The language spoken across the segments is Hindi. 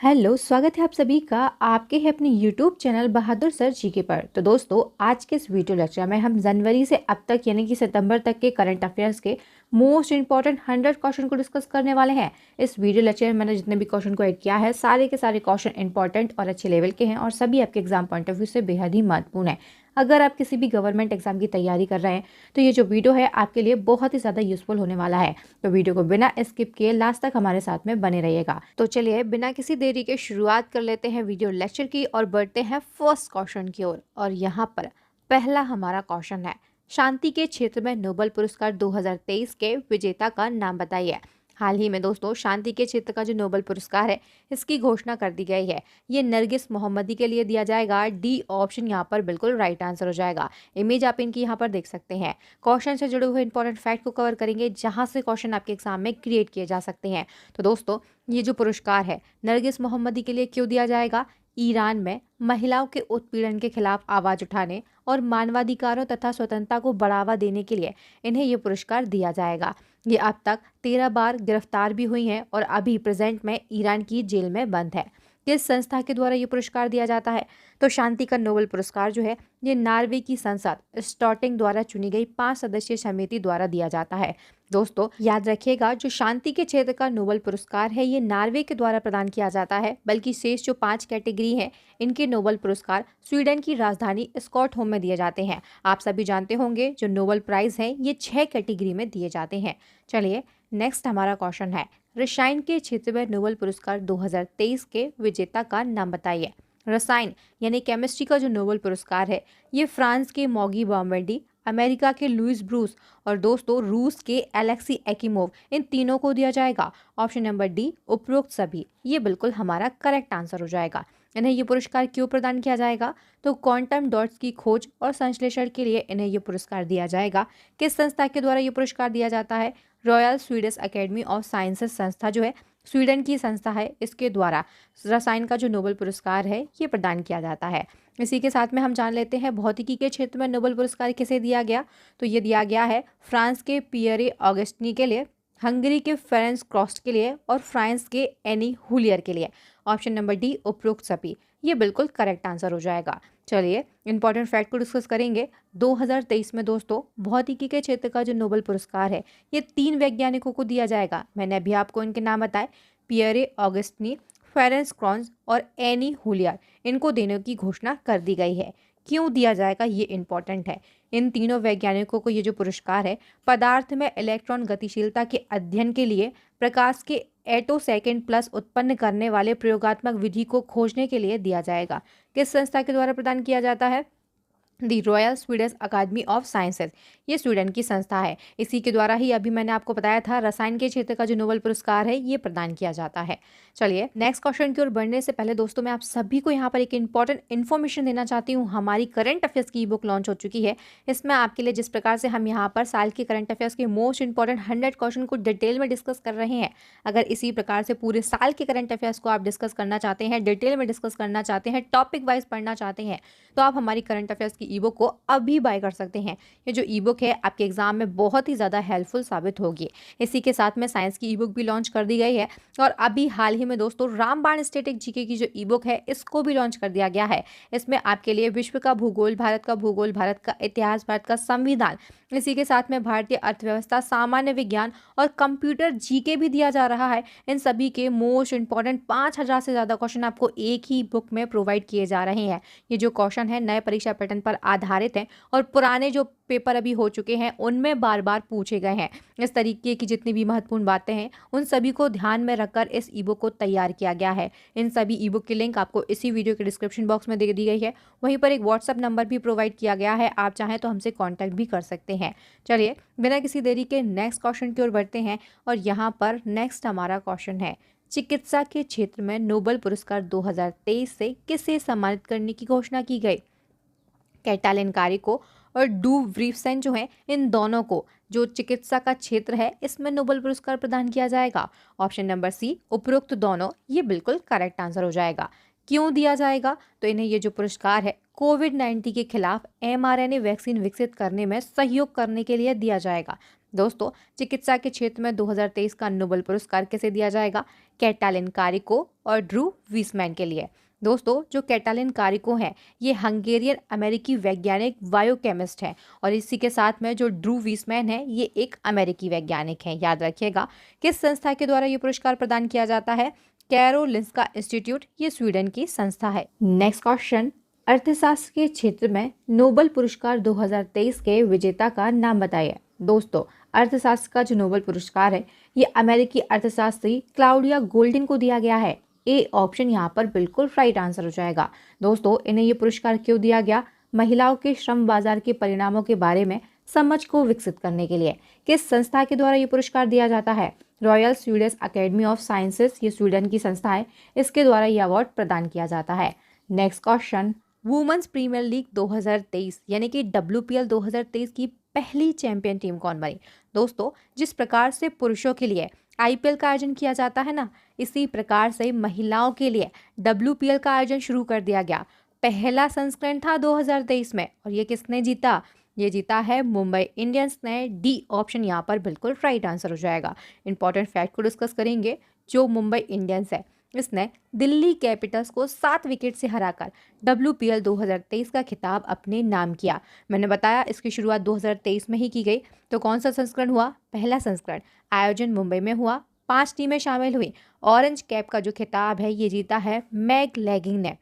हेलो, स्वागत है आप सभी का आपके ही अपने यूट्यूब चैनल बहादुर सर जीके पर। तो दोस्तों, आज के इस वीडियो लेक्चर में हम जनवरी से अब तक यानी कि सितंबर तक के करंट अफेयर्स के मोस्ट इंपॉर्टेंट 100 क्वेश्चन को डिस्कस करने वाले हैं। इस वीडियो लेक्चर में मैंने जितने भी क्वेश्चन को ऐड किया है, सारे के सारे क्वेश्चन इंपॉर्टेंट और अच्छे लेवल के हैं और सभी आपके एग्जाम पॉइंट ऑफ व्यू से बेहद ही महत्वपूर्ण है। अगर आप किसी भी गवर्नमेंट एग्जाम की तैयारी कर रहे हैं तो ये जो वीडियो है आपके लिए बहुत ही ज़्यादा यूजफुल होने वाला है। तो वीडियो को बिना स्किप किए लास्ट तक हमारे साथ में बने रहिएगा। तो चलिए बिना किसी देरी के शुरुआत कर लेते हैं वीडियो लेक्चर की और बढ़ते हैं फर्स्ट क्वेश्चन की ओर। और यहाँ पर पहला हमारा क्वेश्चन है, शांति के क्षेत्र में नोबेल पुरस्कार 2023 के विजेता का नाम बताइए। हाल ही में दोस्तों शांति के क्षेत्र का जो नोबेल पुरस्कार है इसकी घोषणा कर दी गई है। ये नरगिस मोहम्मदी के लिए दिया जाएगा। डी ऑप्शन यहाँ पर बिल्कुल राइट आंसर हो जाएगा। इमेज आप इनकी यहाँ पर देख सकते हैं। क्वेश्चन से जुड़े हुए इंपॉर्टेंट फैक्ट को कवर करेंगे जहाँ से क्वेश्चन आपके एग्जाम में क्रिएट किए जा सकते हैं। तो दोस्तों, ये जो पुरस्कार है नरगिस मोहम्मदी के लिए क्यों दिया जाएगा? ईरान में महिलाओं के उत्पीड़न के खिलाफ आवाज उठाने और मानवाधिकारों तथा स्वतंत्रता को बढ़ावा देने के लिए इन्हें ये पुरस्कार दिया जाएगा। ये अब तक 13 बार गिरफ्तार भी हुई हैं और अभी प्रेजेंट में ईरान की जेल में बंद है। किस संस्था के द्वारा ये पुरस्कार दिया जाता है? तो शांति का नोबेल पुरस्कार जो है ये नॉर्वे की संसद स्टॉटिंग द्वारा चुनी गई 5 सदस्यीय समिति द्वारा दिया जाता है। दोस्तों याद रखिएगा, जो शांति के क्षेत्र का नोबेल पुरस्कार है ये नॉर्वे के द्वारा प्रदान किया जाता है, बल्कि शेष जो 5 कैटेगरी हैं इनके नोबेल पुरस्कार स्वीडन की राजधानी स्टॉकहोम में दिए जाते हैं। आप सभी जानते होंगे जो नोबेल प्राइज है ये 6 कैटेगरी में दिए जाते हैं। चलिए नेक्स्ट हमारा क्वेश्चन है, रसायन के क्षेत्र में नोबेल पुरस्कार 2023 के विजेता का नाम बताइए। रसायन यानी केमिस्ट्री का जो नोबेल पुरस्कार है ये फ्रांस के मॉगी बॉम्बर्डी, अमेरिका के लुइस ब्रूस और दोस्तों रूस के एलेक्सी एक्िमोव, इन तीनों को दिया जाएगा। ऑप्शन नंबर डी उपरोक्त सभी, ये बिल्कुल हमारा करेक्ट आंसर हो जाएगा। इन्हें ये पुरस्कार क्यों प्रदान किया जाएगा? तो क्वांटम डॉट्स की खोज और संश्लेषण के लिए इन्हें ये पुरस्कार दिया जाएगा। किस संस्था के द्वारा ये पुरस्कार दिया जाता है? Royal Swedish academy of sciences संस्था जो है स्वीडन की संस्था है, इसके द्वारा रसायन का जो नोबेल पुरस्कार है ये प्रदान किया जाता है। इसी के साथ में हम जान लेते हैं भौतिकी के क्षेत्र में नोबेल पुरस्कार किसे दिया गया। तो ये दिया गया है फ्रांस के पियरे ऑगस्टिनी के लिए, हंगरी के फेरेंस क्रोस्ट के लिए और फ्रांस के एनी हुलियर के लिए। ऑप्शन नंबर डी उपरोक्त सभी, ये बिल्कुल करेक्ट आंसर हो जाएगा। चलिए इंपॉर्टेंट फैक्ट को डिस्कस करेंगे। 2023 में दोस्तों भौतिकी के क्षेत्र का जो नोबेल पुरस्कार है ये 3 वैज्ञानिकों को दिया जाएगा। मैंने अभी आपको इनके नाम बताए, पियरे ऑगस्टिनी, फेरेंस क्रॉन्स और एनी हुलियर, इनको देने की घोषणा कर दी गई है। क्यों दिया जाएगा ये इंपॉर्टेंट है। इन तीनों वैज्ञानिकों को ये जो पुरस्कार है पदार्थ में इलेक्ट्रॉन गतिशीलता के अध्ययन के लिए प्रकाश के एटोसेकेंड प्लस उत्पन्न करने वाले प्रयोगात्मक विधि को खोजने के लिए दिया जाएगा। किस संस्था के द्वारा प्रदान किया जाता है? The Royal Swedish Academy of Sciences, ये स्वीडन की संस्था है। इसी के द्वारा ही अभी मैंने आपको बताया था रसायन के क्षेत्र का जो नोबेल पुरस्कार है ये प्रदान किया जाता है। चलिए नेक्स्ट क्वेश्चन की ओर बढ़ने से पहले दोस्तों मैं आप सभी को यहाँ पर एक इंपॉर्टेंट इन्फॉर्मेशन देना चाहती हूँ। हमारी करंट अफेयर्स की ई बुक लॉन्च हो चुकी है। इसमें आपके लिए जिस प्रकार से हम यहाँ पर साल के करंट अफेयर्स के मोस्ट इंपॉर्टेंट 100 क्वेश्चन को डिटेल में डिस्कस कर रहे हैं, अगर इसी प्रकार से पूरे साल के करंट अफेयर्स को आप डिस्कस करना चाहते हैं, डिटेल में डिस्कस करना चाहते हैं, टॉपिक वाइज पढ़ना चाहते हैं, तो आप हमारी करंट अफेयर्स की ई बुक को अभी बाय कर सकते हैं। ये जो ई बुक है आपके एग्जाम में बहुत ही ज़्यादा हेल्पफुल साबित होगी। इसी के साथ में साइंस की ई बुक भी लॉन्च कर दी गई है और अभी हाल ही में दोस्तों रामबाण स्टैटिक जीके की जो ई बुक है इसको भी लॉन्च कर दिया गया है। इसमें आपके लिए विश्व का भूगोल, भारत का भूगोल, भारत का इतिहास, भारत का संविधान, इसी के साथ में भारतीय अर्थव्यवस्था, सामान्य विज्ञान और कंप्यूटर जीके भी दिया जा रहा है। इन सभी के मोस्ट इंपॉर्टेंट 5000 से ज़्यादा क्वेश्चन आपको एक ही बुक में प्रोवाइड किए जा रहे हैं। ये जो क्वेश्चन है नए परीक्षा पैटर्न पर आधारित है और पुराने जो पेपर अभी हो चुके हैं उनमें बार बार पूछे गए हैं। इस तरीके की जितनी भी महत्वपूर्ण बातें हैं उन सभी को ध्यान में रखकर इस ई बुक को तैयार किया गया है। इन सभी ई बुक की लिंक आपको इसी वीडियो के डिस्क्रिप्शन बॉक्स में दे दी गई है। वहीं पर एक व्हाट्सअप नंबर भी प्रोवाइड किया गया है, आप चाहें तो हमसे कॉन्टैक्ट भी कर सकते हैं। चलिए बिना किसी देरी के नेक्स्ट क्वेश्चन की ओर बढ़ते हैं और यहाँ पर नेक्स्ट हमारा क्वेश्चन है, चिकित्सा के क्षेत्र में नोबेल पुरस्कार 2023 से किसे सम्मानित करने की घोषणा की गई? कैटालिन कारिको और डू व्रीफसेन जो है इन दोनों को जो चिकित्सा का क्षेत्र है इसमें नोबेल पुरस्कार प्रदान किया जाएगा। ऑप्शन नंबर सी उपरोक्त दोनों, ये बिल्कुल करेक्ट आंसर हो जाएगा। क्यों दिया जाएगा? तो इन्हें ये जो पुरस्कार है कोविड-19 के खिलाफ mRNA वैक्सीन विकसित करने में सहयोग करने के लिए दिया जाएगा। दोस्तों, चिकित्सा के क्षेत्र में 2023 का नोबेल पुरस्कार किसे दिया जाएगा? कैटालिन कारिको और ड्रू वीसमैन के लिए। दोस्तों, जो कैटालिन कारिको हैं, ये हंगेरियन अमेरिकी वैज्ञानिक बायोकेमिस्ट हैं, और इसी के साथ में जो ड्रू वीसमैन है, ये एक अमेरिकी वैज्ञानिक हैं। याद रखिएगा, किस संस्था के द्वारा ये पुरस्कार प्रदान किया जाता है? कैरोलिंस्का इंस्टीट्यूट, ये स्वीडन की संस्था है। नेक्स्ट क्वेश्चन, अर्थशास्त्र के क्षेत्र में नोबेल पुरस्कार 2023 के विजेता का नाम बताइए। दोस्तों, अर्थशास्त्र का जो नोबेल पुरस्कार है, ये अमेरिकी अर्थशास्त्री क्लाउडिया गोल्डिन को दिया गया है। ए ऑप्शन यहाँ पर बिल्कुल राइट आंसर हो जाएगा। दोस्तों, इन्हें ये पुरस्कार क्यों दिया गया? महिलाओं के श्रम बाजार के परिणामों के बारे में समझ को विकसित करने के लिए। किस संस्था के द्वारा ये पुरस्कार दिया जाता है? Royal Swedish academy of sciences, ये स्वीडन की संस्था है, इसके द्वारा ये अवार्ड प्रदान किया जाता है। Next question, women's premier league 2023 यानी कि WPL 2023 की पहली चैंपियन टीम कौन बनी? दोस्तों, जिस प्रकार से पुरुषों के लिए IPL का आयोजन किया जाता है ना, इसी प्रकार से महिलाओं के लिए WPL का आयोजन शुरू कर दिया गया। पहला संस्करण था 2023 में, और ये किसने जीता? ये जीता है मुंबई इंडियंस ने। डी ऑप्शन यहाँ पर बिल्कुल राइट आंसर हो जाएगा। इंपॉर्टेंट फैक्ट को डिस्कस करेंगे। जो मुंबई इंडियंस है, इसने दिल्ली कैपिटल्स को 7 विकेट से हराकर WPL 2023 का खिताब अपने नाम किया। मैंने बताया इसकी शुरुआत 2023 में ही की गई। तो कौन सा संस्करण हुआ? पहला संस्करण। आयोजन मुंबई में हुआ, 5 टीमें शामिल हुई। ऑरेंज कैप का जो खिताब है, ये जीता है मैग लैगिंग ने।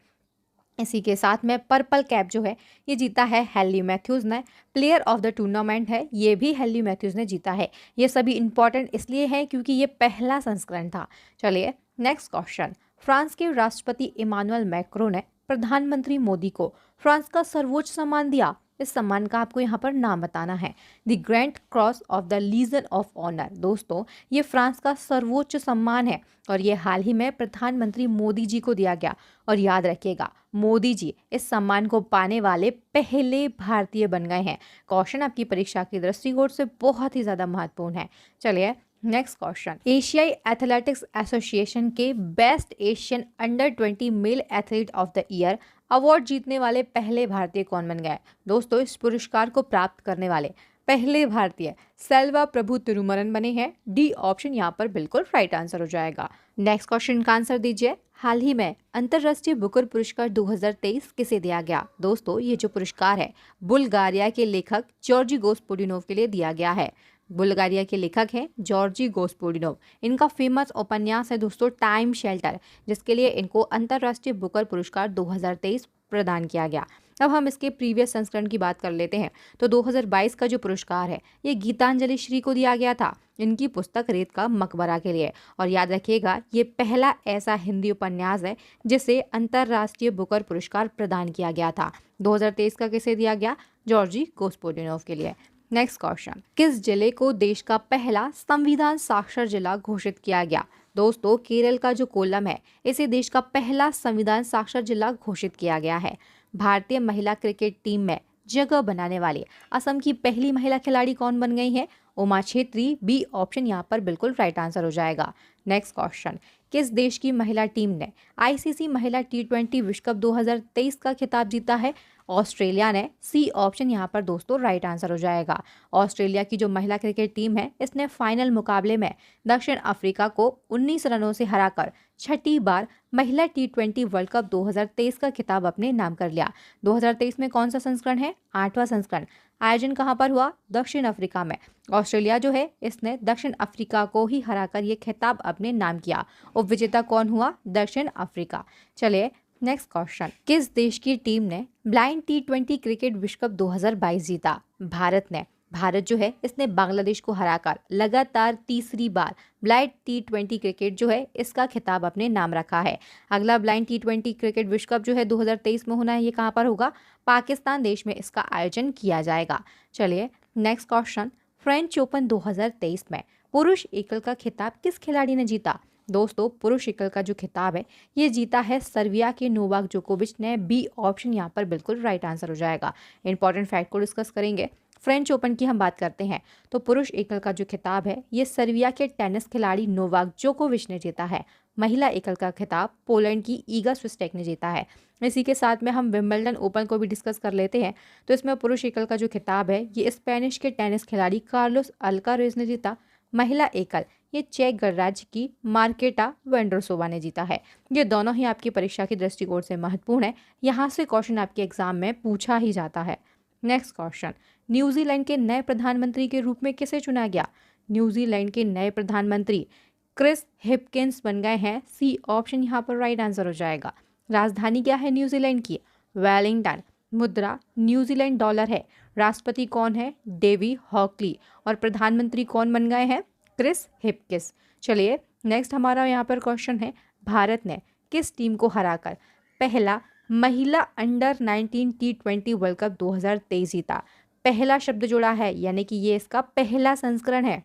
इसी के साथ में पर्पल कैप जो है, ये जीता है हैली मैथ्यूज ने। प्लेयर ऑफ द टूर्नामेंट है, ये भी हैली मैथ्यूज ने जीता है। ये सभी इंपॉर्टेंट इसलिए हैं क्योंकि ये पहला संस्करण था। चलिए नेक्स्ट क्वेश्चन, फ्रांस के राष्ट्रपति इमानुएल मैक्रों ने प्रधानमंत्री मोदी को फ्रांस का सर्वोच्च सम्मान दिया। इस सम्मान का आपको यहाँ पर नाम बताना है। The grand cross of the legion of honour. दोस्तों, ये फ्रांस का सर्वोच्च सम्मान है, और ये हाल ही में प्रधानमंत्री मोदी जी को दिया गया। और याद रखिएगा, मोदी जी इस सम्मान को पाने वाले पहले भारतीय बन गए हैं। क्वेश्चन आपकी परीक्षा की दृष्टिकोण से बहुत ही ज़्यादा महत्वपूर्ण है। चलिए नेक्स्ट क्वेश्चन, एशियाई एथलेटिक्स एसोसिएशन के best Asian under 20 male athlete of the year award जीतने वाले पहले भारतीय कौन बन गए? दोस्तों, इस पुरस्कार को प्राप्त करने वाले पहले भारतीय सेल्वा प्रभु तिरुमरन बने हैं। डी ऑप्शन यहाँ पर बिल्कुल राइट आंसर हो जाएगा। नेक्स्ट क्वेश्चन का आंसर दीजिए। हाल ही में अंतर्राष्ट्रीय बुकर पुरस्कार 2023 किसे दिया गया? दोस्तों, ये जो पुरस्कार है, बुल्गारिया के लेखक जॉर्जी गोस्पोडिनोव के लिए दिया गया है। बुल्गारिया के लेखक हैं जॉर्जी गोस्पोडिनोव। इनका फेमस उपन्यास है दोस्तों टाइम शेल्टर, जिसके लिए इनको अंतर्राष्ट्रीय बुकर पुरस्कार 2023 प्रदान किया गया। अब हम इसके प्रीवियस संस्करण की बात कर लेते हैं। तो 2022 का जो पुरस्कार है, ये गीतांजलि श्री को दिया गया था, इनकी पुस्तक रेत का मकबरा के लिए। और याद रखिएगा, ये पहला ऐसा हिंदी उपन्यास है जिसे अंतर्राष्ट्रीय बुकर पुरस्कार प्रदान किया गया था। 2023 का किसे दिया गया? जॉर्जी गोस्पोडिनोव के लिए। नेक्स्ट क्वेश्चन, किस जिले को देश का पहला संविधान साक्षर जिला घोषित किया गया? दोस्तों, केरल का जो कोल्लम है, इसे देश का पहला संविधान साक्षर जिला घोषित किया गया है। भारतीय महिला क्रिकेट टीम में जगह बनाने वाली असम की पहली महिला खिलाड़ी कौन बन गई है? उमा छेत्री। बी ऑप्शन यहाँ पर बिल्कुल राइट आंसर हो जाएगा। नेक्स्ट क्वेश्चन, किस देश की महिला टीम ने ICC महिला T20 विश्व कप 2023 का खिताब जीता है? ऑस्ट्रेलिया ने। सी ऑप्शन यहाँ पर दोस्तों राइट आंसर हो जाएगा। ऑस्ट्रेलिया की जो महिला क्रिकेट टीम है, इसने फाइनल मुकाबले में दक्षिण अफ्रीका को 19 रनों से हराकर छठी बार महिला T20 वर्ल्ड कप 2023 का खिताब अपने नाम कर लिया। 2023 में कौन सा संस्करण है? 8वां संस्करण। आयोजन कहाँ पर हुआ? दक्षिण अफ्रीका में। ऑस्ट्रेलिया जो है, इसने दक्षिण अफ्रीका को ही हराकर ये खिताब अपने नाम किया। उपविजेता कौन हुआ? दक्षिण अफ्रीका। चलिए नेक्स्ट क्वेश्चन, किस देश की टीम ने ब्लाइंड T20 क्रिकेट विश्व कप 2022 जीता? भारत ने। भारत जो है, इसने बांग्लादेश को हराकर लगातार तीसरी बार ब्लाइंड T20 क्रिकेट जो है, इसका खिताब अपने नाम रखा है। अगला ब्लाइंड T20 क्रिकेट विश्व कप जो है 2023 में होना है, ये कहाँ पर होगा? पाकिस्तान देश में इसका आयोजन किया जाएगा। चलिए नेक्स्ट क्वेश्चन, फ्रेंच ओपन 2023 में पुरुष एकल का खिताब किस खिलाड़ी ने जीता? दोस्तों, पुरुष एकल का जो खिताब है, ये जीता है सर्बिया के नोवाक जोकोविच ने। बी ऑप्शन यहाँ पर बिल्कुल राइट आंसर हो जाएगा। इंपॉर्टेंट फैक्ट को डिस्कस करेंगे। फ्रेंच ओपन की हम बात करते हैं तो पुरुष एकल का जो खिताब है, ये सर्बिया के टेनिस खिलाड़ी नोवाक जोकोविच ने जीता है। महिला एकल का खिताब पोलैंड की ईगा स्विस्टेक ने जीता है। इसी के साथ में हम विंबलडन ओपन को भी डिस्कस कर लेते हैं। तो इसमें पुरुष एकल का जो खिताब है ये स्पेनिश के टेनिस खिलाड़ी कार्लोस अल्कारेज ने जीता। महिला एकल ये चेक गणराज्य की मार्केटा वेंड्रोसोवा ने जीता है। ये दोनों ही आपकी परीक्षा की दृष्टिकोण से महत्वपूर्ण है। यहाँ से क्वेश्चन आपके एग्जाम में पूछा ही जाता है। नेक्स्ट क्वेश्चन, न्यूजीलैंड के नए प्रधानमंत्री के रूप में किसे चुना गया? न्यूजीलैंड के नए प्रधानमंत्री क्रिस हिपकिंस बन गए हैं। सी ऑप्शन यहाँ पर राइट आंसर हो जाएगा। राजधानी क्या है न्यूजीलैंड की? वेलिंगटन। मुद्रा न्यूजीलैंड डॉलर है। राष्ट्रपति कौन है? डेवी हॉकली। और प्रधानमंत्री कौन बन गए हैं? Chris Hipkins. चलिए नेक्स्ट हमारा यहाँ पर क्वेश्चन है, भारत ने किस टीम को हराकर पहला महिला अंडर 19 T20 वर्ल्ड कप 2023 जीता? पहला शब्द जुड़ा है यानी कि ये इसका पहला संस्करण है।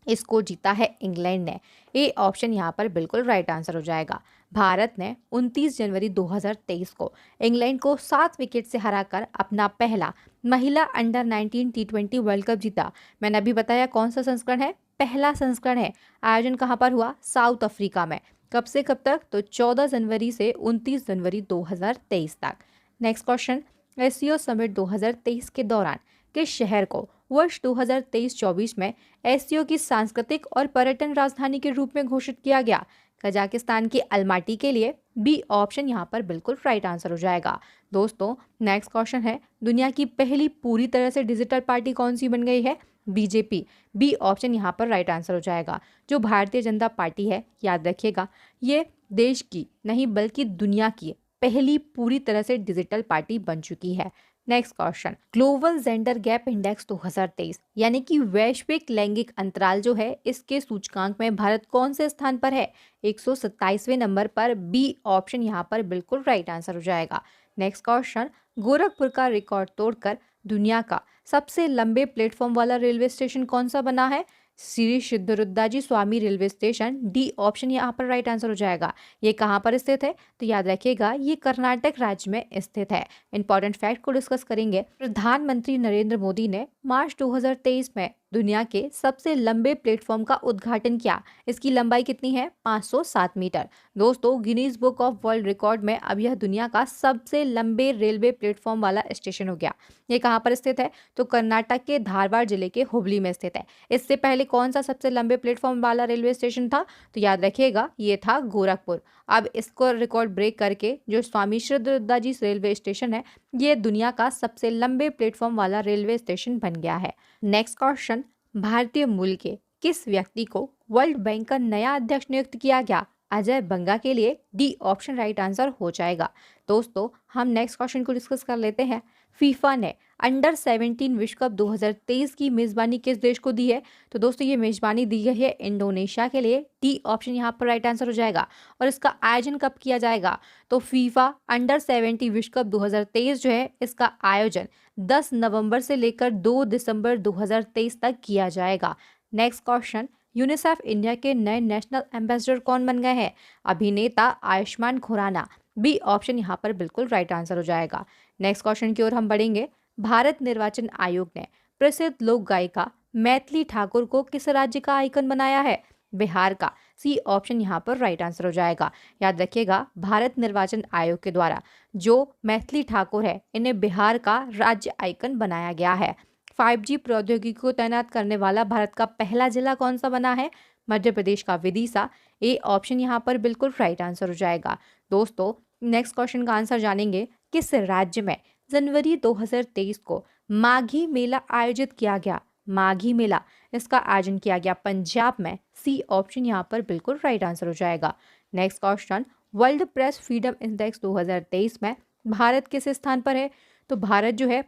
इसको जीता है इंग्लैंड ने। ए ऑप्शन यहाँ पर बिल्कुल राइट आंसर हो जाएगा। भारत ने 29 जनवरी 2023 को इंग्लैंड को 7 विकेट से हराकर अपना पहला महिला अंडर 19 T20 वर्ल्ड कप जीता। मैंने अभी बताया कौन सा संस्करण है? पहला संस्करण है। आयोजन कहाँ पर हुआ? साउथ अफ्रीका में। कब से कब तक? तो 14 जनवरी से 29 जनवरी 2023 तक। नेक्स्ट क्वेश्चन, एससीओ समिट 2023 के दौरान किस शहर को वर्ष 2023-24 में एससीओ की सांस्कृतिक और पर्यटन राजधानी के रूप में घोषित किया गया? कजाकिस्तान की अलमाटी के लिए। बी ऑप्शन यहाँ पर बिल्कुल राइट आंसर हो जाएगा। दोस्तों नेक्स्ट क्वेश्चन है, दुनिया की पहली पूरी तरह से डिजिटल पार्टी कौन सी बन गई है? बीजेपी। बी ऑप्शन यहाँ पर राइट आंसर हो जाएगा। जो भारतीय जनता पार्टी है, याद रखिएगा, ये देश की नहीं बल्कि दुनिया की पहली पूरी तरह से डिजिटल पार्टी बन चुकी है। Next question, global gender gap index 2023 यानी कि वैश्विक लैंगिक अंतराल जो है, इसके सूचकांक में भारत कौन से स्थान पर है? 127वें नंबर पर। बी ऑप्शन यहाँ पर बिल्कुल राइट आंसर हो जाएगा। नेक्स्ट क्वेश्चन, गोरखपुर का रिकॉर्ड तोड़कर दुनिया का सबसे लंबे प्लेटफॉर्म वाला रेलवे स्टेशन कौन सा बना है? श्री सिद्धरुद्धाजी स्वामी रेलवे स्टेशन। डी ऑप्शन यहाँ पर राइट आंसर हो जाएगा। ये कहाँ पर स्थित है? तो याद रखिएगा ये कर्नाटक राज्य में स्थित है। इंपॉर्टेंट फैक्ट को डिस्कस करेंगे। प्रधानमंत्री नरेंद्र मोदी ने मार्च 2023 में दुनिया के सबसे लंबे प्लेटफॉर्म का उद्घाटन किया। इसकी लंबाई कितनी है? 507 मीटर। दोस्तों Guinness book of world record में अब यह दुनिया का सबसे लंबे रेलवे प्लेटफॉर्म वाला स्टेशन हो गया। ये कहाँ पर स्थित है? तो कर्नाटक के धारवाड़ जिले के हुबली में स्थित है। इससे पहले कौन सा सबसे लंबे प्लेटफॉर्म वाला रेलवे स्टेशन था? तो याद रखिएगा ये था गोरखपुर। अब इसको रिकॉर्ड ब्रेक करके जो स्वामी सिद्धरुद्धाजी रेलवे स्टेशन है, ये दुनिया का सबसे लंबे प्लेटफॉर्म वाला रेलवे स्टेशन बन गया है। नेक्स्ट क्वेश्चन, भारतीय मूल के किस व्यक्ति को वर्ल्ड बैंक का नया अध्यक्ष नियुक्त किया गया? अजय बंगा के लिए। डी ऑप्शन राइट आंसर हो जाएगा। दोस्तों हम नेक्स्ट क्वेश्चन को डिस्कस कर लेते हैं। फीफा ने अंडर 17 विश्व कप 2023 की मेजबानी किस देश को दी है? तो दोस्तों ये मेजबानी दी गई है इंडोनेशिया के लिए। डी ऑप्शन यहाँ पर राइट आंसर हो जाएगा। और इसका आयोजन कब किया जाएगा? तो फीफा अंडर 17 विश्व कप 2023 जो है, इसका आयोजन 10 नवंबर से लेकर 2 दिसंबर 2023 तक किया जाएगा। नेक्स्ट क्वेश्चन, यूनिसेफ इंडिया के नए नेशनल एम्बेसडर कौन बन गए हैं? अभिनेता आयुष्मान खुराना। बी ऑप्शन यहाँ पर बिल्कुल राइट आंसर हो जाएगा। नेक्स्ट क्वेश्चन की ओर हम बढ़ेंगे। भारत निर्वाचन आयोग ने प्रसिद्ध लोक गायिका मैथिली ठाकुर को किस राज्य का आइकन बनाया है? बिहार का। सी ऑप्शन यहाँ पर राइट आंसर हो जाएगा। याद रखिएगा भारत निर्वाचन आयोग के द्वारा जो मैथिली ठाकुर है, इन्हें बिहार का राज्य आइकन बनाया गया है। 5G प्रौद्योगिकी को तैनात करने वाला भारत का पहला जिला कौन सा बना है? मध्य प्रदेश का विदिशा। ए ऑप्शन यहाँ पर बिल्कुल राइट आंसर हो जाएगा। दोस्तों नेक्स्ट क्वेश्चन का आंसर जानेंगे। किस राज्य में जनवरी 2023 को माघी मेला आयोजित किया गया? माघी मेला, इसका आयोजन किया गया पंजाब में। सी ऑप्शन यहाँ पर बिल्कुल राइट आंसर हो जाएगा। Next question, world press freedom index 2023 में भारत किस स्थान पर है? तो भारत जो है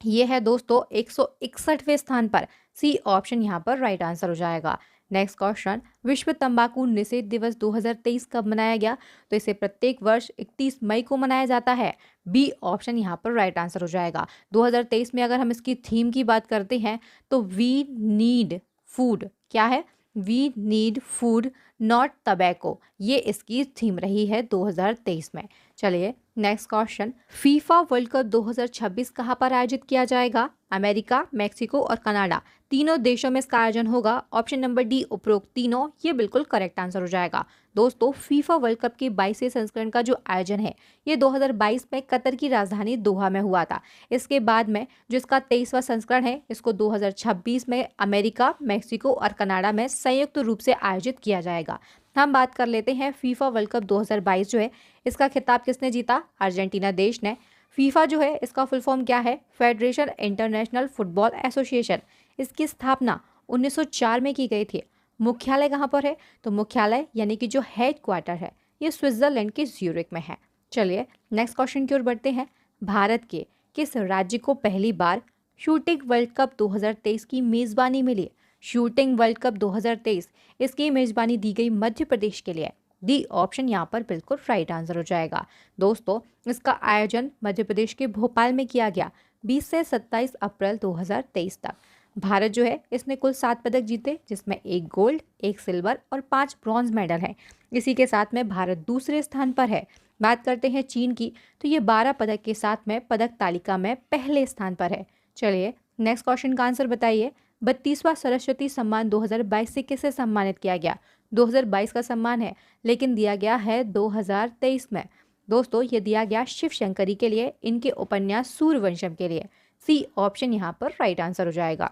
ये है दोस्तों 161वें स्थान पर। सी ऑप्शन यहाँ पर राइट आंसर हो जाएगा। नेक्स्ट क्वेश्चन, विश्व तंबाकू निषेध दिवस 2023 कब मनाया गया? तो इसे प्रत्येक वर्ष 31 मई को मनाया जाता है। बी ऑप्शन यहाँ पर राइट आंसर हो जाएगा। 2023 में अगर हम इसकी थीम की बात करते हैं तो वी नीड फूड, क्या है? We need food not tobacco, ये इसकी थीम रही है 2023 में। चलिए next question, FIFA world cup 2026 कहाँ पर आयोजित किया जाएगा? अमेरिका, मैक्सिको और कनाडा, तीनों देशों में इसका आयोजन होगा। ऑप्शन नंबर डी उपरोक्त तीनों, ये बिल्कुल करेक्ट आंसर हो जाएगा। दोस्तों, फीफा वर्ल्ड कप के 22वें संस्करण का जो आयोजन है ये 2022 में कतर की राजधानी दोहा में हुआ था। इसके बाद में जो इसका 23वां संस्करण है इसको 2026 में अमेरिका, मैक्सिको और कनाडा में संयुक्त रूप से आयोजित किया जाएगा। हम बात कर लेते हैं फीफा वर्ल्ड कप 2022 जो है इसका खिताब किसने जीता? अर्जेंटीना देश ने। फीफा जो है इसका फुल फॉर्म क्या है? Federation international football association. इसकी स्थापना 1904 में की गई थी। मुख्यालय कहाँ पर है? तो मुख्यालय यानी कि जो हेड क्वार्टर है ये स्विट्जरलैंड के ज्यूरिक में है। चलिए नेक्स्ट क्वेश्चन की ओर बढ़ते हैं। भारत के किस राज्य को पहली बार शूटिंग वर्ल्ड कप 2023 की मेजबानी मिली? शूटिंग वर्ल्ड कप 2023 इसकी मेजबानी दी गई मध्य प्रदेश के लिए। डी ऑप्शन यहाँ पर बिल्कुल राइट आंसर हो जाएगा। दोस्तों, इसका आयोजन मध्य प्रदेश के भोपाल में किया गया 20 से 27 अप्रैल 2023 तक। भारत जो है इसने कुल 7 पदक जीते, जिसमें 1 गोल्ड, 1 सिल्वर और 5 ब्रॉन्ज मेडल है। इसी के साथ में भारत दूसरे स्थान पर है। बात करते हैं चीन की, तो ये 12 पदक के साथ में पदक तालिका में पहले स्थान पर है। चलिए नेक्स्ट क्वेश्चन का आंसर बताइए। 32वां सरस्वती सम्मान 2022 से किसे सम्मानित किया गया? 2022 का सम्मान है लेकिन दिया गया है 2023 में। दोस्तों, ये दिया गया शिव शंकरी के लिए, इनके उपन्यास सूर्यवंशम के लिए। सी ऑप्शन यहाँ पर राइट आंसर हो जाएगा।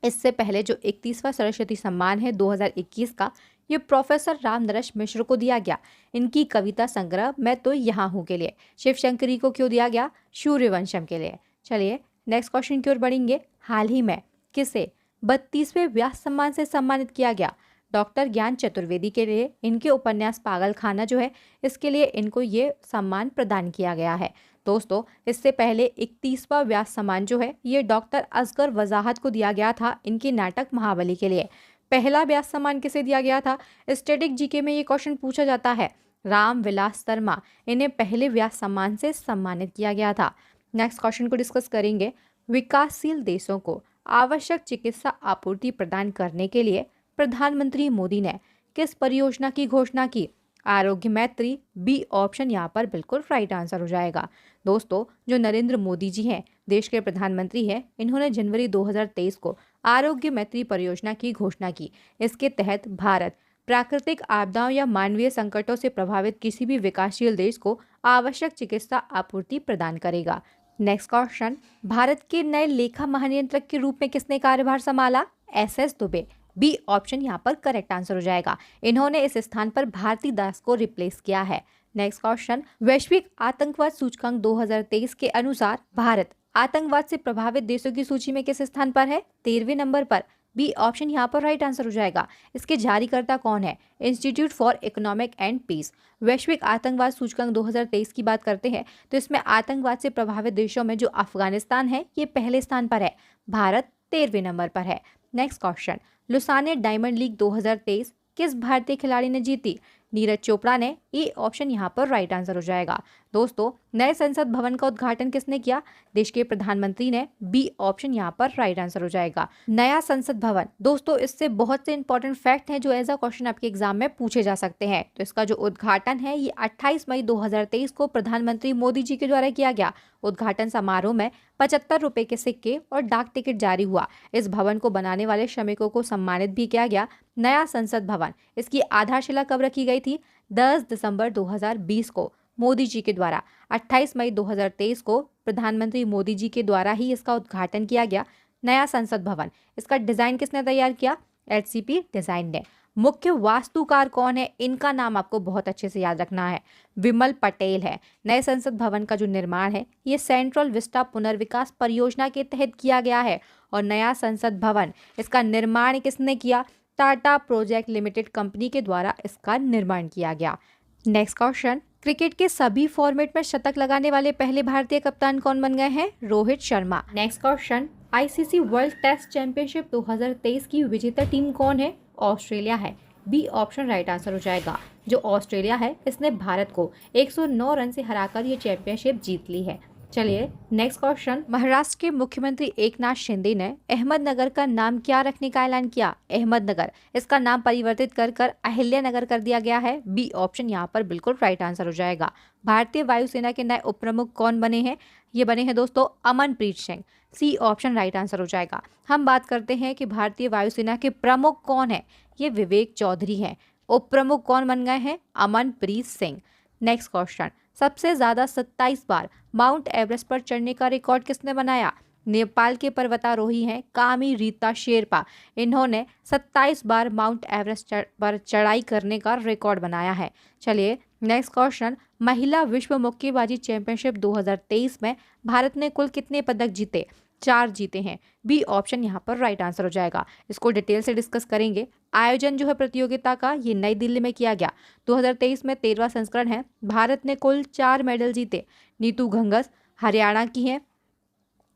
इससे पहले जो 31वां सरस्वती सम्मान है 2021 का, ये प्रोफेसर राम नरेश मिश्र को दिया गया, इनकी कविता संग्रह मैं तो यहाँ हूँ के लिए। शिव शंकरी को क्यों दिया गया? सूर्यवंशम के लिए। चलिए नेक्स्ट क्वेश्चन की ओर बढ़ेंगे। हाल ही में किसे 32वें व्यास सम्मान से सम्मानित किया गया? डॉक्टर ज्ञान चतुर्वेदी के लिए, इनके उपन्यास पागलखाना जो है इसके लिए इनको ये सम्मान प्रदान किया गया है। दोस्तों, इससे पहले 31वां व्यास सम्मान जो है ये डॉक्टर असगर वजाहत को दिया गया था, इनके नाटक महाबली के लिए। पहला व्यास सम्मान किसे दिया गया था? स्टैटिक जीके में ये क्वेश्चन पूछा जाता है। राम विलास शर्मा, इन्हें पहले व्यास सम्मान से सम्मानित किया गया था। नेक्स्ट क्वेश्चन को डिस्कस करेंगे। विकासशील देशों को आवश्यक चिकित्सा आपूर्ति प्रदान करने के लिए प्रधानमंत्री मोदी ने किस परियोजना की घोषणा की? आरोग्य मैत्री। बी ऑप्शन यहाँ पर बिल्कुल राइट आंसर हो जाएगा। दोस्तों, जो नरेंद्र मोदी जी हैं, देश के प्रधानमंत्री हैं, इन्होंने जनवरी 2023 को आरोग्य मैत्री परियोजना की घोषणा की। इसके तहत भारत प्राकृतिक आपदाओं या मानवीय संकटों से प्रभावित किसी भी विकासशील देश को आवश्यक चिकित्सा आपूर्ति प्रदान करेगा। नेक्स्ट क्वेश्चन, भारत के नए लेखा महानियंत्रक के रूप में किसने कार्यभार संभाला? एस दुबे। बी ऑप्शन यहाँ पर करेक्ट आंसर हो जाएगा। इन्होंने इस स्थान पर भारती दास को रिप्लेस किया है। नेक्स्ट क्वेश्चन, वैश्विक आतंकवाद सूचकांक 2023 के अनुसार भारत आतंकवाद से प्रभावित देशों की सूची में किस स्थान पर है? 13वें नंबर पर। बी ऑप्शन यहाँ पर राइट आंसर हो जाएगा। इसके जारीकर्ता कौन है? Institute for economic and peace. वैश्विक आतंकवाद सूचकांक 2023 की बात करते हैं तो इसमें आतंकवाद से प्रभावित देशों में जो अफगानिस्तान है ये पहले स्थान पर है, भारत 13वें नंबर पर है। Next question, Lausanne diamond league 2023 किस भारतीय खिलाड़ी ने जीती? नीरज चोपड़ा ने। ए ऑप्शन यहाँ पर राइट आंसर हो जाएगा। दोस्तों, नए संसद भवन का उद्घाटन किसने किया? देश के प्रधानमंत्री ने। बी ऑप्शन यहाँ पर राइट आंसर हो जाएगा। नया संसद भवन, दोस्तों इससे बहुत से इंपॉर्टेंट फैक्ट हैं जो एज अ क्वेश्चन आपके एग्जाम में पूछे जा सकते हैं। तो इसका जो उद्घाटन है ये 28 मई 2023 को प्रधानमंत्री मोदी जी के द्वारा किया गया। उद्घाटन समारोह में 75 रुपए के सिक्के और डाक टिकट जारी हुआ। इस भवन को बनाने वाले श्रमिकों को सम्मानित भी किया गया। नया संसद भवन, इसकी आधारशिला कब रखी गई थी? 10 दिसंबर 2020 को मोदी जी के द्वारा। 28 मई 2023 को प्रधानमंत्री मोदी जी के द्वारा ही इसका उद्घाटन किया गया। नया संसद भवन, इसका डिजाइन किसने तैयार किया? एचसीपी डिजाइन ने। मुख्य वास्तुकार कौन है? इनका नाम आपको बहुत अच्छे से याद रखना है, विमल पटेल है। नए संसद भवन का जो निर्माण है ये सेंट्रल विस्टा पुनर्विकास परियोजना के तहत किया गया है। और नया संसद भवन, इसका निर्माण किसने किया? टाटा प्रोजेक्ट लिमिटेड कंपनी के द्वारा इसका निर्माण किया गया। नेक्स्ट क्वेश्चन, क्रिकेट के सभी फॉर्मेट में शतक लगाने वाले पहले भारतीय कप्तान कौन बन गए हैं? Rohit Sharma. Next question, ICC world test championship 2023 की विजेता टीम कौन है? ऑस्ट्रेलिया है। बी ऑप्शन राइट आंसर हो जाएगा। जो ऑस्ट्रेलिया है इसने भारत को 109 रन से हराकर ये चैंपियनशिप जीत ली है। चलिए नेक्स्ट क्वेश्चन। महाराष्ट्र के मुख्यमंत्री एकनाथ शिंदे ने अहमदनगर का नाम क्या रखने का ऐलान किया? अहमदनगर, इसका नाम परिवर्तित कर कर अहिल्यानगर कर दिया गया है। बी ऑप्शन यहाँ पर बिल्कुल राइट आंसर हो जाएगा। भारतीय वायुसेना के नए उप प्रमुख कौन बने हैं? ये बने हैं दोस्तों Amanpreet Singh. C option right answer हो जाएगा। हम बात करते हैं कि भारतीय वायुसेना के प्रमुख कौन है? ये विवेक चौधरी हैं। उप प्रमुख कौन बन गए हैं? अमनप्रीत सिंह। Next question. सबसे ज्यादा 27 बार माउंट एवरेस्ट पर चढ़ने का रिकॉर्ड किसने बनाया? नेपाल के पर्वतारोही हैं कामी रीता शेरपा। इन्होंने 27 बार माउंट एवरेस्ट पर चढ़ाई करने का रिकॉर्ड बनाया है। चलिए नेक्स्ट क्वेश्चन। महिला विश्व मुक्केबाजी चैंपियनशिप 2023 में भारत ने कुल कितने पदक जीते? 4 जीते हैं। बी ऑप्शन यहाँ पर राइट आंसर हो जाएगा। इसको डिटेल से डिस्कस करेंगे। आयोजन जो है प्रतियोगिता का ये नई दिल्ली में किया गया। 2023 में 13वां संस्करण है। भारत ने कुल 4 मेडल जीते। नीतू घंगस हरियाणा की हैं।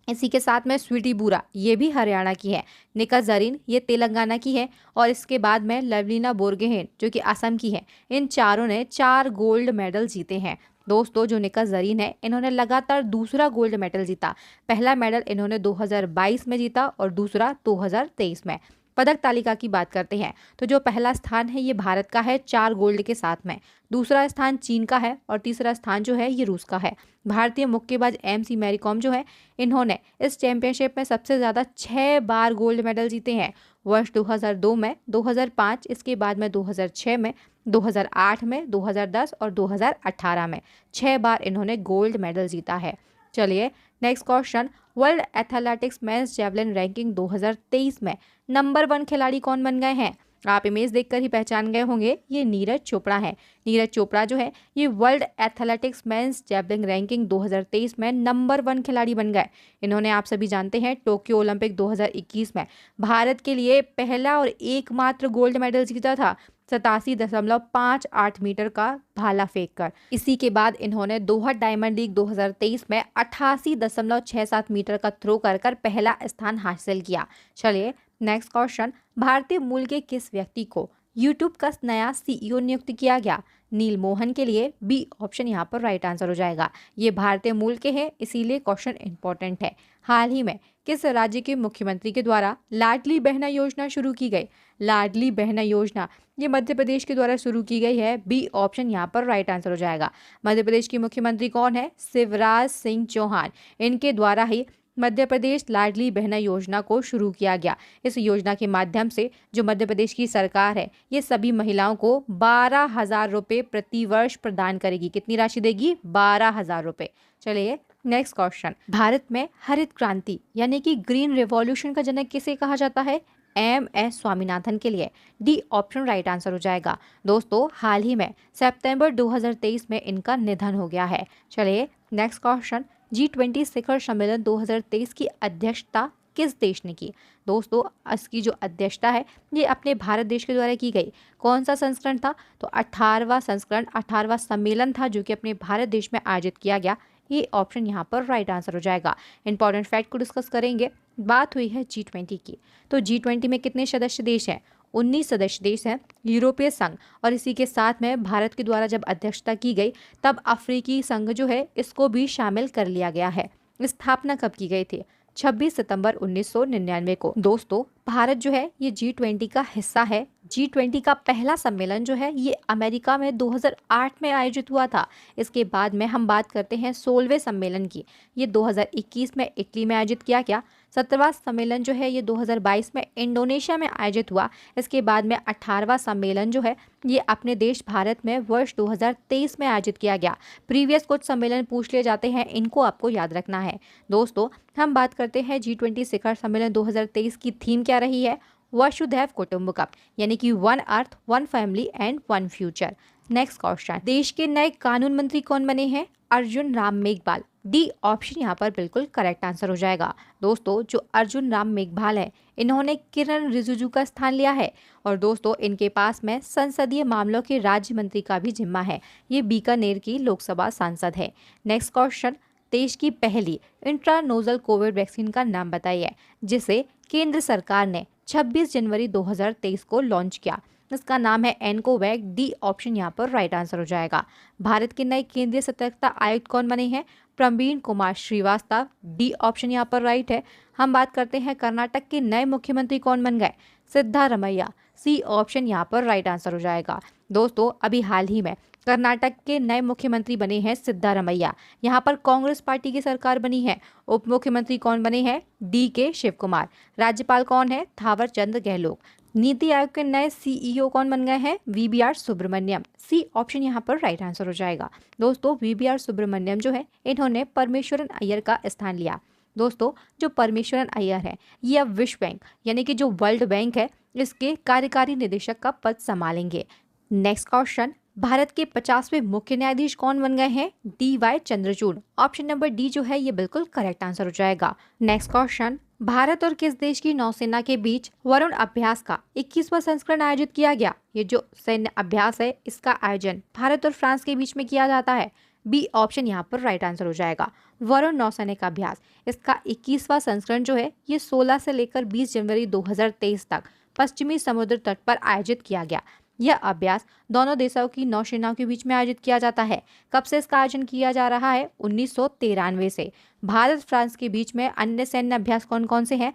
इसी के साथ में स्वीटी बूरा, ये भी हरियाणा की है। निका जरीन, ये तेलंगाना की है। और इसके बाद में लवलीना बोरगोहेन जो कि असम की है। इन चारों ने 4 गोल्ड मेडल जीते हैं। दोस्तों जो निका जरीन है इन्होंने लगातार दूसरा गोल्ड मेडल जीता। पहला मेडल इन्होंने 2022 में जीता और दूसरा 2023 में। पदक तालिका की बात करते हैं तो जो पहला स्थान है ये भारत का है 4 गोल्ड के साथ में। दूसरा स्थान चीन का है और तीसरा स्थान जो है ये रूस का है। भारतीय मुक्केबाज MC मैरी कॉम जो है इन्होंने इस चैंपियनशिप में सबसे ज़्यादा 6 बार गोल्ड मेडल जीते हैं। वर्ष 2002 में, 2005, इसके बाद में 2006 में, 2008 में, 2010 और 2018 में 6 बार इन्होंने गोल्ड मेडल जीता है। चलिए next question. World athletics men's javelin ranking 2023 में नंबर 1 खिलाड़ी कौन बन गए हैं? आप इमेज देखकर ही पहचान गए होंगे, ये नीरज चोपड़ा है। नीरज चोपड़ा जो है ये world athletics men's javelin ranking 2023 में नंबर 1 खिलाड़ी बन गए। इन्होंने आप सभी जानते हैं टोक्यो ओलंपिक 2021 में भारत के लिए पहला और एकमात्र गोल्ड मेडल जीता था 87.58 मीटर का भाला फेंक कर। इसी के बाद इन्होंने दोहा डायमंड लीग 2023 में 88.67 मीटर का थ्रो कर पहला स्थान हासिल किया। चलिए नेक्स्ट क्वेश्चन। भारतीय मूल के किस व्यक्ति को यूट्यूब का नया CEO नियुक्त किया गया? नील मोहन के लिए बी ऑप्शन यहाँ पर राइट आंसर हो जाएगा। ये भारतीय मूल के हैं इसीलिए क्वेश्चन इंपॉर्टेंट है। हाल ही में किस राज्य के मुख्यमंत्री के द्वारा लाडली बहना योजना शुरू की गई? लाडली बहना योजना ये मध्य प्रदेश के द्वारा शुरू की गई है। बी ऑप्शन यहाँ पर राइट आंसर हो जाएगा। मध्य प्रदेश के मुख्यमंत्री कौन है? शिवराज सिंह चौहान। इनके द्वारा ही मध्य प्रदेश लाडली बहना योजना को शुरू किया गया। इस योजना के माध्यम से जो मध्य प्रदेश की सरकार है ये सभी महिलाओं को 12,000 रुपये प्रति वर्ष प्रदान करेगी। कितनी राशि देगी? 12,000 रुपये। चलिए नेक्स्ट क्वेश्चन। भारत में हरित क्रांति यानी कि ग्रीन रिवॉल्यूशन का जनक किसे कहा जाता है? MS स्वामीनाथन के लिए डी ऑप्शन राइट आंसर हो जाएगा। दोस्तों हाल ही में सितंबर 2023 में इनका निधन हो गया है। चलिए नेक्स्ट क्वेश्चन। G20 शिखर सम्मेलन 2023 की अध्यक्षता किस देश ने की? दोस्तों इसकी जो अध्यक्षता है ये अपने भारत देश के द्वारा की गई। कौन सा संस्करण था? तो 18वां संस्करण, 18वां सम्मेलन था जो कि अपने भारत देश में आयोजित किया गया। ये ऑप्शन यहाँ पर राइट आंसर हो जाएगा। इंपॉर्टेंट फैक्ट को डिस्कस करेंगे। बात हुई है G20 की, तो G20 में कितने सदस्य देश हैं? 19 सदस्य देश हैं। यूरोपीय संघ और इसी के साथ में भारत के द्वारा जब अध्यक्षता की गई तब अफ्रीकी संघ जो है इसको भी शामिल कर लिया गया है। स्थापना कब की गई थी? 26 सितंबर 1999 को। दोस्तों भारत जो है ये G20 का हिस्सा है। G20 का पहला सम्मेलन जो है ये अमेरिका में 2008 में आयोजित हुआ था। इसके बाद में हम बात करते हैं 16वें सम्मेलन की। ये 2021 में इटली में आयोजित किया गया। 17वां सम्मेलन जो है ये 2022 में इंडोनेशिया में आयोजित हुआ। इसके बाद में 18वां सम्मेलन जो है ये अपने देश भारत में वर्ष 2023 में आयोजित किया गया। प्रीवियस कुछ सम्मेलन पूछ लिए जाते हैं, इनको आपको याद रखना है। दोस्तों हम बात करते हैं G20 शिखर सम्मेलन 2023 की थीम क्या रही है? वसुधैव कुटुंबकम यानी कि 1 अर्थ, 1 family and 1 future. Next question. देश के नए कानून मंत्री कौन बने हैं? अर्जुन राम मेघवाल। डी ऑप्शन यहाँ पर बिल्कुल करेक्ट आंसर हो जाएगा। दोस्तों जो अर्जुन राम मेघवाल है इन्होंने किरण रिजिजू का स्थान लिया है और दोस्तों इनके पास में संसदीय मामलों के राज्य मंत्री का भी जिम्मा है। ये बीकानेर की लोकसभा सांसद है। Next question. देश की पहली इंट्रानोजल कोविड वैक्सीन का नाम बताइए जिसे केंद्र सरकार ने 26 जनवरी 2023 को लॉन्च किया। इसका नाम है एनकोवैक। डी ऑप्शन यहाँ पर राइट आंसर हो जाएगा। भारत के नए केंद्रीय सतर्कता आयुक्त कौन बने हैं? प्रवीण कुमार श्रीवास्तव। डी ऑप्शन यहाँ पर राइट है। हम बात करते हैं कर्नाटक के नए मुख्यमंत्री कौन बन गए? सिद्धारमैया। सी ऑप्शन यहाँ पर राइट आंसर हो जाएगा। दोस्तों अभी हाल ही में कर्नाटक के नए मुख्यमंत्री बने हैं सिद्धारमैया। यहाँ पर कांग्रेस पार्टी की सरकार बनी है। उप मुख्यमंत्री कौन बने हैं? डी के शिव कुमार। राज्यपाल कौन है? थावर चंद गहलोत। नीति आयोग के नए सीईओ कौन बन गए हैं? वीबीआर सुब्रमण्यम। सी ऑप्शन यहाँ पर राइट आंसर हो जाएगा। दोस्तों वीबीआर सुब्रमण्यम जो है इन्होंने परमेश्वरन अय्यर का स्थान लिया। दोस्तों जो परमेश्वरन अय्यर है ये अब विश्व बैंक यानी कि जो वर्ल्ड बैंक है इसके कार्यकारी निदेशक का पद संभालेंगे। नेक्स्ट क्वेश्चन, भारत के 50वें मुख्य न्यायाधीश कौन बन गए हैं? D Y Chandrachud. Option number D जो है ये बिल्कुल करेक्ट आंसर हो जाएगा। नेक्स्ट क्वेश्चन, भारत और किस देश की नौसेना के बीच वरुण अभ्यास का 21वां संस्करण आयोजित किया गया? ये जो सैन्य अभ्यास है इसका आयोजन भारत और फ्रांस के बीच में किया जाता है। बी ऑप्शन यहाँ पर राइट आंसर हो जाएगा। वरुण नौसैनिक अभ्यास इसका 21वां संस्करण जो है ये 16 से लेकर 20 जनवरी 2023 तक पश्चिमी समुद्र तट पर आयोजित किया गया। यह अभ्यास दोनों देशों की नौसेनाओं के बीच में आयोजित किया जाता है। कब से इसका आयोजन किया जा रहा है? 1993 से। भारत फ्रांस के बीच में अन्य सैन्य अभ्यास कौन कौन से हैं?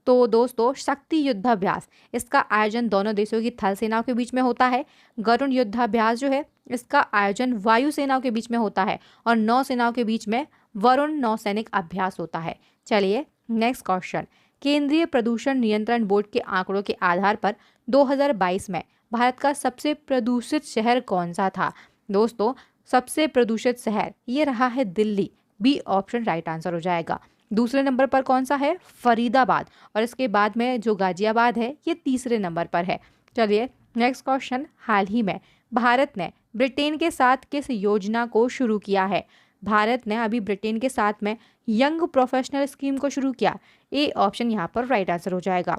तो दोस्तों शक्ति युद्धाभ्यास इसका आयोजन दोनों देशों की थल सेनाओं के बीच में होता है। गरुण युद्धाभ्यास जो है इसका आयोजन वायु सेनाओं के बीच में होता है और नौसेनाओं के बीच में वरुण नौसैनिक अभ्यास होता है। चलिए नेक्स्ट क्वेश्चन, केंद्रीय प्रदूषण नियंत्रण बोर्ड के आंकड़ों के आधार पर 2022 में भारत का सबसे प्रदूषित शहर कौन सा था? दोस्तों सबसे प्रदूषित शहर ये रहा है Delhi. B option right answer हो जाएगा। दूसरे नंबर पर कौन सा है? फरीदाबाद। और इसके बाद में जो गाजियाबाद है ये तीसरे नंबर पर है। चलिए नेक्स्ट क्वेश्चन, हाल ही में भारत ने ब्रिटेन के साथ किस योजना को शुरू किया है? भारत ने अभी ब्रिटेन के साथ में यंग प्रोफेशनल स्कीम को शुरू किया। ए ऑप्शन यहाँ पर राइट आंसर हो जाएगा।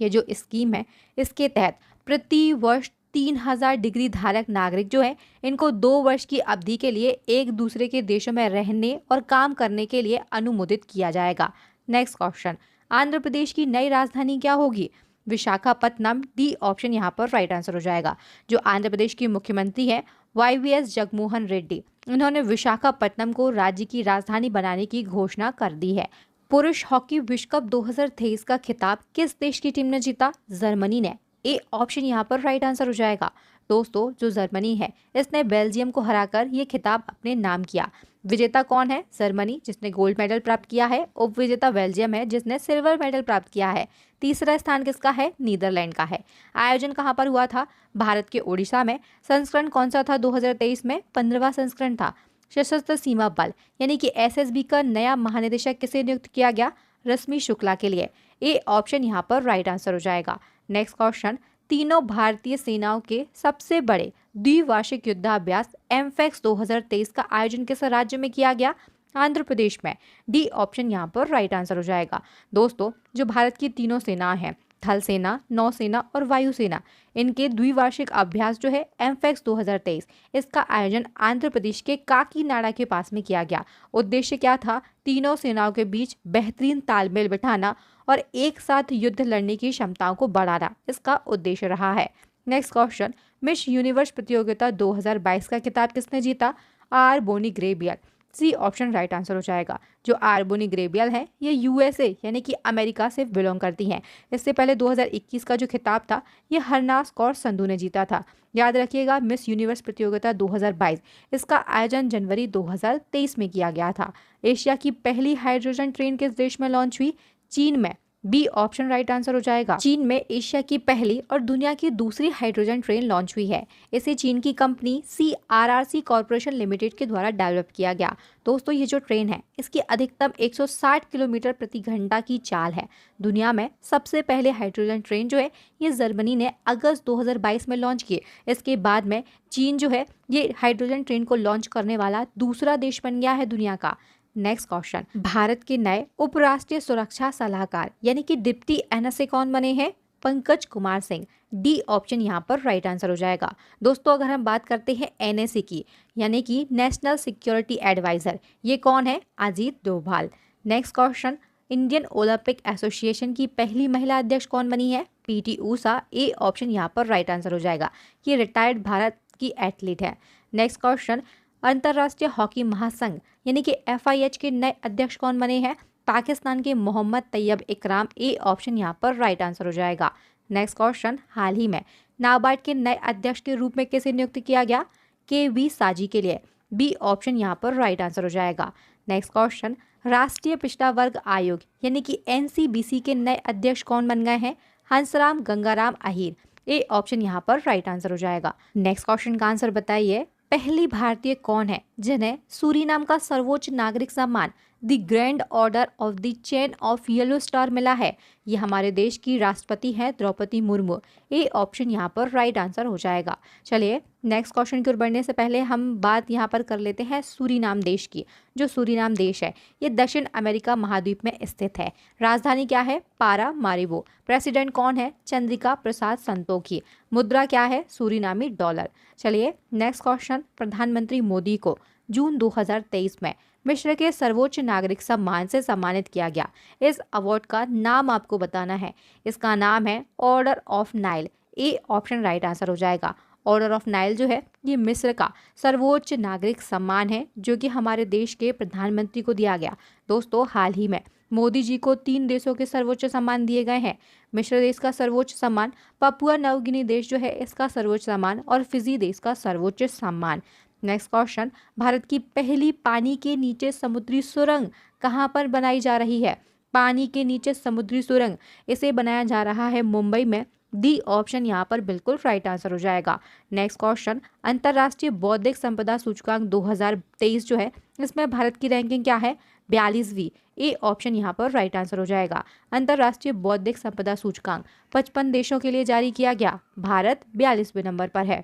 ये जो स्कीम है इसके तहत प्रति वर्ष 3000 डिग्री धारक नागरिक जो है इनको 2 वर्ष की अवधि के लिए एक दूसरे के देशों में रहने और काम करने के लिए अनुमोदित किया जाएगा। नेक्स्ट क्वेश्चन, आंध्र प्रदेश की नई राजधानी क्या होगी? विशाखापत्तनम। डी ऑप्शन यहाँ पर राइट आंसर हो जाएगा। जो आंध्र प्रदेश के मुख्यमंत्री हैं वाईवीएस जगनमोहन रेड्डी, उन्होंने विशाखापत्तनम को राज्य की राजधानी बनाने की घोषणा कर दी है। पुरुष हॉकी विश्व कप 2023 का खिताब किस देश की टीम ने जीता? जर्मनी ने। ए ऑप्शन यहाँ पर राइट आंसर हो जाएगा। दोस्तों जो जर्मनी है इसने बेल्जियम को हराकर ये खिताब अपने नाम किया। विजेता कौन है? जर्मनी जिसने गोल्ड मेडल प्राप्त किया है। उप विजेता बेल्जियम है जिसने सिल्वर मेडल प्राप्त किया है। तीसरा स्थान किसका है? नीदरलैंड का है। आयोजन कहाँ पर हुआ था? भारत के ओडिशा में। संस्करण कौन सा था 2023 में? 15वां संस्करण था। सशस्त्र सीमा बल यानी कि एसएसबी का नया महानिदेशक किसे नियुक्त किया गया? रश्मि शुक्ला के लिए। ए ऑप्शन यहाँ पर राइट आंसर हो जाएगा। नेक्स्ट क्वेश्चन, तीनों भारतीय सेनाओं के सबसे बड़े द्विवार्षिक युद्धाभ्यास एमफेक्स 2023 का आयोजन किस राज्य में किया गया? आंध्र प्रदेश में। डी ऑप्शन यहाँ पर राइट आंसर हो जाएगा। दोस्तों जो भारत की तीनों सेना हैं थल सेना, नौसेना और वायुसेना, इनके द्विवार्षिक अभ्यास जो है एमफेक्स 2023 इसका आयोजन आंध्र प्रदेश के काकीनाडा के पास में किया गया। उद्देश्य क्या था? तीनों सेनाओं के बीच बेहतरीन तालमेल बिठाना और एक साथ युद्ध लड़ने की क्षमताओं को बढ़ाना इसका उद्देश्य रहा है। नेक्स्ट क्वेश्चन, मिस यूनिवर्स प्रतियोगिता 2022 का खिताब किसने जीता? R Bonney Gabriel. C option right answer हो जाएगा। जो आर बोनी ग्रेबियल है ये यूएसए यानी कि अमेरिका से बिलोंग करती हैं। इससे पहले 2021 का जो खिताब था ये हरनाज कौर संधू ने जीता था। याद रखिएगा मिस यूनिवर्स प्रतियोगिता 2022 इसका आयोजन जनवरी 2023 में किया गया था। एशिया की पहली हाइड्रोजन ट्रेन किस देश में लॉन्च हुई? चीन में। बी ऑप्शन राइट आंसर हो जाएगा। चीन में एशिया की पहली और दुनिया की दूसरी हाइड्रोजन ट्रेन लॉन्च हुई है। इसे चीन की कंपनी CRRC कॉर्पोरेशन लिमिटेड के द्वारा डेवलप किया गया। दोस्तों ये जो ट्रेन है इसकी अधिकतम 160 किलोमीटर प्रति घंटा की चाल है। दुनिया में सबसे पहले हाइड्रोजन ट्रेन जो है ये जर्मनी ने अगस्त 2022 में लॉन्च की। इसके बाद में चीन जो है ये हाइड्रोजन ट्रेन को लॉन्च करने वाला दूसरा देश बन गया है दुनिया का। नेक्स्ट क्वेश्चन, भारत के नए उपराष्ट्रीय सुरक्षा सलाहकार यानी कि डिप्टी एनएसए कौन बने हैं? पंकज कुमार सिंह। डी ऑप्शन यहाँ पर राइट आंसर हो जाएगा। दोस्तों अगर हम बात करते हैं एनएसए की यानी कि नेशनल सिक्योरिटी एडवाइजर, ये कौन है? Ajit Doval. Next question, Indian Olympic association की पहली महिला अध्यक्ष कौन बनी है? पीटी ऊषा। ए ऑप्शन यहाँ पर राइट आंसर हो जाएगा। ये रिटायर्ड भारत की एथलीट है। नेक्स्ट क्वेश्चन, अंतर्राष्ट्रीय हॉकी महासंघ यानी कि FIH के नए अध्यक्ष कौन बने हैं? पाकिस्तान के मोहम्मद तैयब इकराम। ए ऑप्शन यहाँ पर राइट आंसर हो जाएगा। नेक्स्ट क्वेश्चन, हाल ही में नाबार्ड के नए अध्यक्ष के रूप में किसे नियुक्त किया गया? KV साजी के लिए। बी ऑप्शन यहाँ पर राइट आंसर हो जाएगा। नेक्स्ट क्वेश्चन, राष्ट्रीय पिछड़ा वर्ग आयोग यानी कि NCBC के नए अध्यक्ष कौन बन गए हैं? हंसराम गंगाराम अहीर। ए ऑप्शन यहाँ पर राइट आंसर हो जाएगा। नेक्स्ट क्वेश्चन का आंसर बताइए, पहली भारतीय कौन है जिन्हें सूरीनाम का सर्वोच्च नागरिक सम्मान the grand order of the chain of yellow star मिला है? ये हमारे देश की राष्ट्रपति हैं द्रौपदी मुर्मू। ए ऑप्शन यहाँ पर राइट आंसर हो जाएगा। चलिए नेक्स्ट क्वेश्चन की ओर बढ़ने से पहले हम बात यहाँ पर कर लेते हैं सूरीनाम देश की। जो सूरीनाम देश है ये दक्षिण अमेरिका महाद्वीप में स्थित है। राजधानी क्या है? पारा मारिबो। प्रेसिडेंट कौन है? चंद्रिका प्रसाद संतोखी। मुद्रा क्या है? सूरीनामी डॉलर। चलिए नेक्स्ट क्वेश्चन, प्रधानमंत्री मोदी को जून 2023 में मिस्र के सर्वोच्च नागरिक सम्मान से सम्मानित किया गया। इस अवार्ड का नाम आपको बताना है। इसका नाम है order of Nile. A option right answer हो जाएगा। ऑर्डर ऑफ नाइल जो है ये मिस्र का सर्वोच्च नागरिक सम्मान है जो कि हमारे देश के प्रधानमंत्री को दिया गया। दोस्तों हाल ही में मोदी जी को 3 देशों के सर्वोच्च सम्मान दिए गए हैं। मिस्र देश का सर्वोच्च सम्मान, पपुआ नवगिनी देश जो है इसका सर्वोच्च सम्मान और फिजी देश का सर्वोच्च सम्मान। नेक्स्ट क्वेश्चन, भारत की पहली पानी के नीचे समुद्री सुरंग कहाँ पर बनाई जा रही है? पानी के नीचे समुद्री सुरंग इसे बनाया जा रहा है मुंबई में। डी ऑप्शन यहाँ पर बिल्कुल राइट आंसर हो जाएगा। नेक्स्ट क्वेश्चन, अंतर्राष्ट्रीय बौद्धिक संपदा सूचकांक 2023 जो है इसमें भारत की रैंकिंग क्या है? 42वीं। ए ऑप्शन यहाँ पर राइट आंसर हो जाएगा। अंतर्राष्ट्रीय बौद्धिक संपदा सूचकांक 55 देशों के लिए जारी किया गया। भारत 42वें नंबर पर है।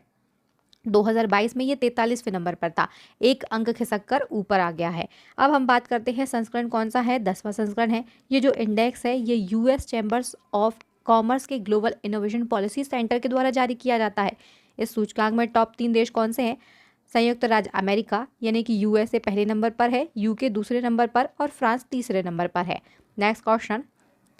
2022 में ये 43वें नंबर पर था। एक अंक खिसक कर ऊपर आ गया है। अब हम बात करते हैं संस्करण कौन सा है? 10वां संस्करण है। ये जो इंडेक्स है ये US चैम्बर्स ऑफ कॉमर्स के ग्लोबल इनोवेशन पॉलिसी सेंटर के द्वारा जारी किया जाता है। इस सूचकांक में टॉप 3 देश कौन से हैं? संयुक्त राज्य अमेरिका यानी कि USA पहले नंबर पर है, UK दूसरे नंबर पर और फ्रांस तीसरे नंबर पर है। नेक्स्ट क्वेश्चन,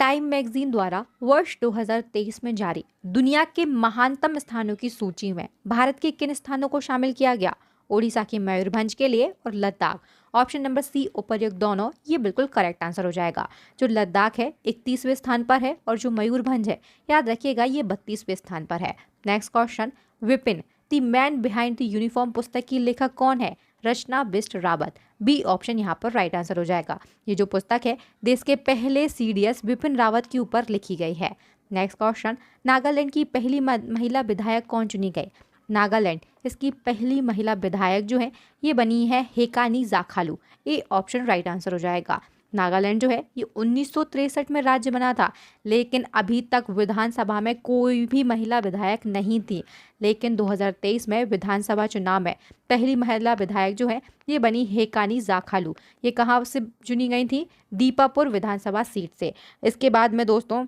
टाइम मैगजीन द्वारा वर्ष 2023 में जारी दुनिया के महानतम स्थानों की सूची में भारत के किन स्थानों को शामिल किया गया? ओडिशा के मयूरभंज के लिए और लद्दाख। ऑप्शन नंबर सी उपर्युक्त दोनों ये बिल्कुल करेक्ट आंसर हो जाएगा। जो लद्दाख है 31वें स्थान पर है और जो मयूरभंज है याद रखिएगा ये 32वें स्थान पर है। Next question, Vipin the man behind the uniform पुस्तक की लेखक कौन है? रचना बिष्ट रावत। बी ऑप्शन यहाँ पर राइट आंसर हो जाएगा। ये जो पुस्तक है देश के पहले CDS विपिन रावत के ऊपर लिखी गई है। नेक्स्ट क्वेश्चन, नागालैंड की पहली महिला विधायक कौन चुनी गई? नागालैंड इसकी पहली महिला विधायक जो है ये बनी है हेकानी जाखालू। ए ऑप्शन राइट आंसर हो जाएगा। नागालैंड जो है ये 1963 में राज्य बना था लेकिन अभी तक विधानसभा में कोई भी महिला विधायक नहीं थी। लेकिन 2023 में विधानसभा चुनाव में पहली महिला विधायक जो है ये बनी हेकानी जाखालू। ये कहाँ से चुनी गई थी? दीपापुर विधानसभा सीट से। इसके बाद में दोस्तों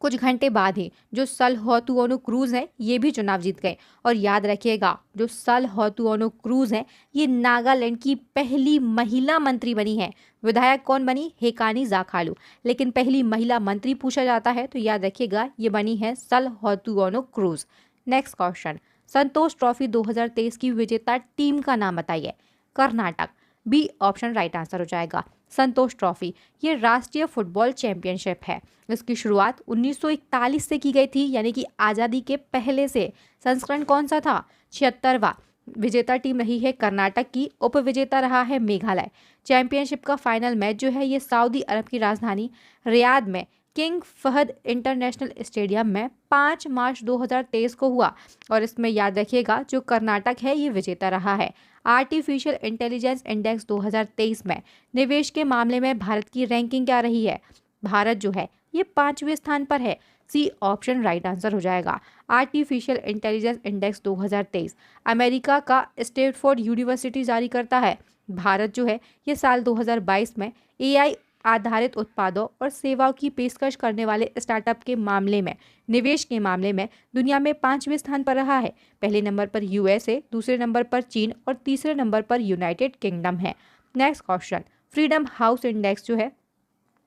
कुछ घंटे बाद ही जो सलहोतुओनु क्रूज हैं ये भी चुनाव जीत गए। और याद रखिएगा जो सलहोतुओनु क्रूज हैं ये नागालैंड की पहली महिला मंत्री बनी है। विधायक कौन बनी? हेकानी जाखालू। लेकिन पहली महिला मंत्री पूछा जाता है तो याद रखिएगा ये बनी है Salhoutuonuo Kruse. Next question, Santosh trophy 2023 की विजेता टीम का नाम बताइए। Karnataka. B option right answer हो जाएगा। संतोष ट्रॉफी ये राष्ट्रीय फुटबॉल चैंपियनशिप है। इसकी शुरुआत 1941 से की गई थी यानी कि आज़ादी के पहले से। संस्करण कौन सा था? 76वां। विजेता टीम रही है कर्नाटक की, उपविजेता रहा है मेघालय। चैंपियनशिप का फाइनल मैच जो है ये सऊदी अरब की राजधानी रियाद में किंग फहद इंटरनेशनल स्टेडियम में 5 मार्च 2023 को हुआ। और इसमें याद रखिएगा जो कर्नाटक है ये विजेता रहा है। आर्टिफिशियल इंटेलिजेंस इंडेक्स 2023 में निवेश के मामले में भारत की रैंकिंग क्या रही है? भारत जो है ये 5वें स्थान पर है। सी ऑप्शन राइट आंसर हो जाएगा। आर्टिफिशियल इंटेलिजेंस इंडेक्स 2023 अमेरिका का स्टैनफोर्ड यूनिवर्सिटी जारी करता है। भारत जो है ये साल 2022 में AI आधारित उत्पादों और सेवाओं की पेशकश करने वाले स्टार्टअप के मामले में निवेश के मामले में दुनिया में 5वें स्थान पर रहा है। पहले नंबर पर USA, दूसरे नंबर पर चीन और तीसरे नंबर पर यूनाइटेड किंगडम है। Next question, freedom house index जो है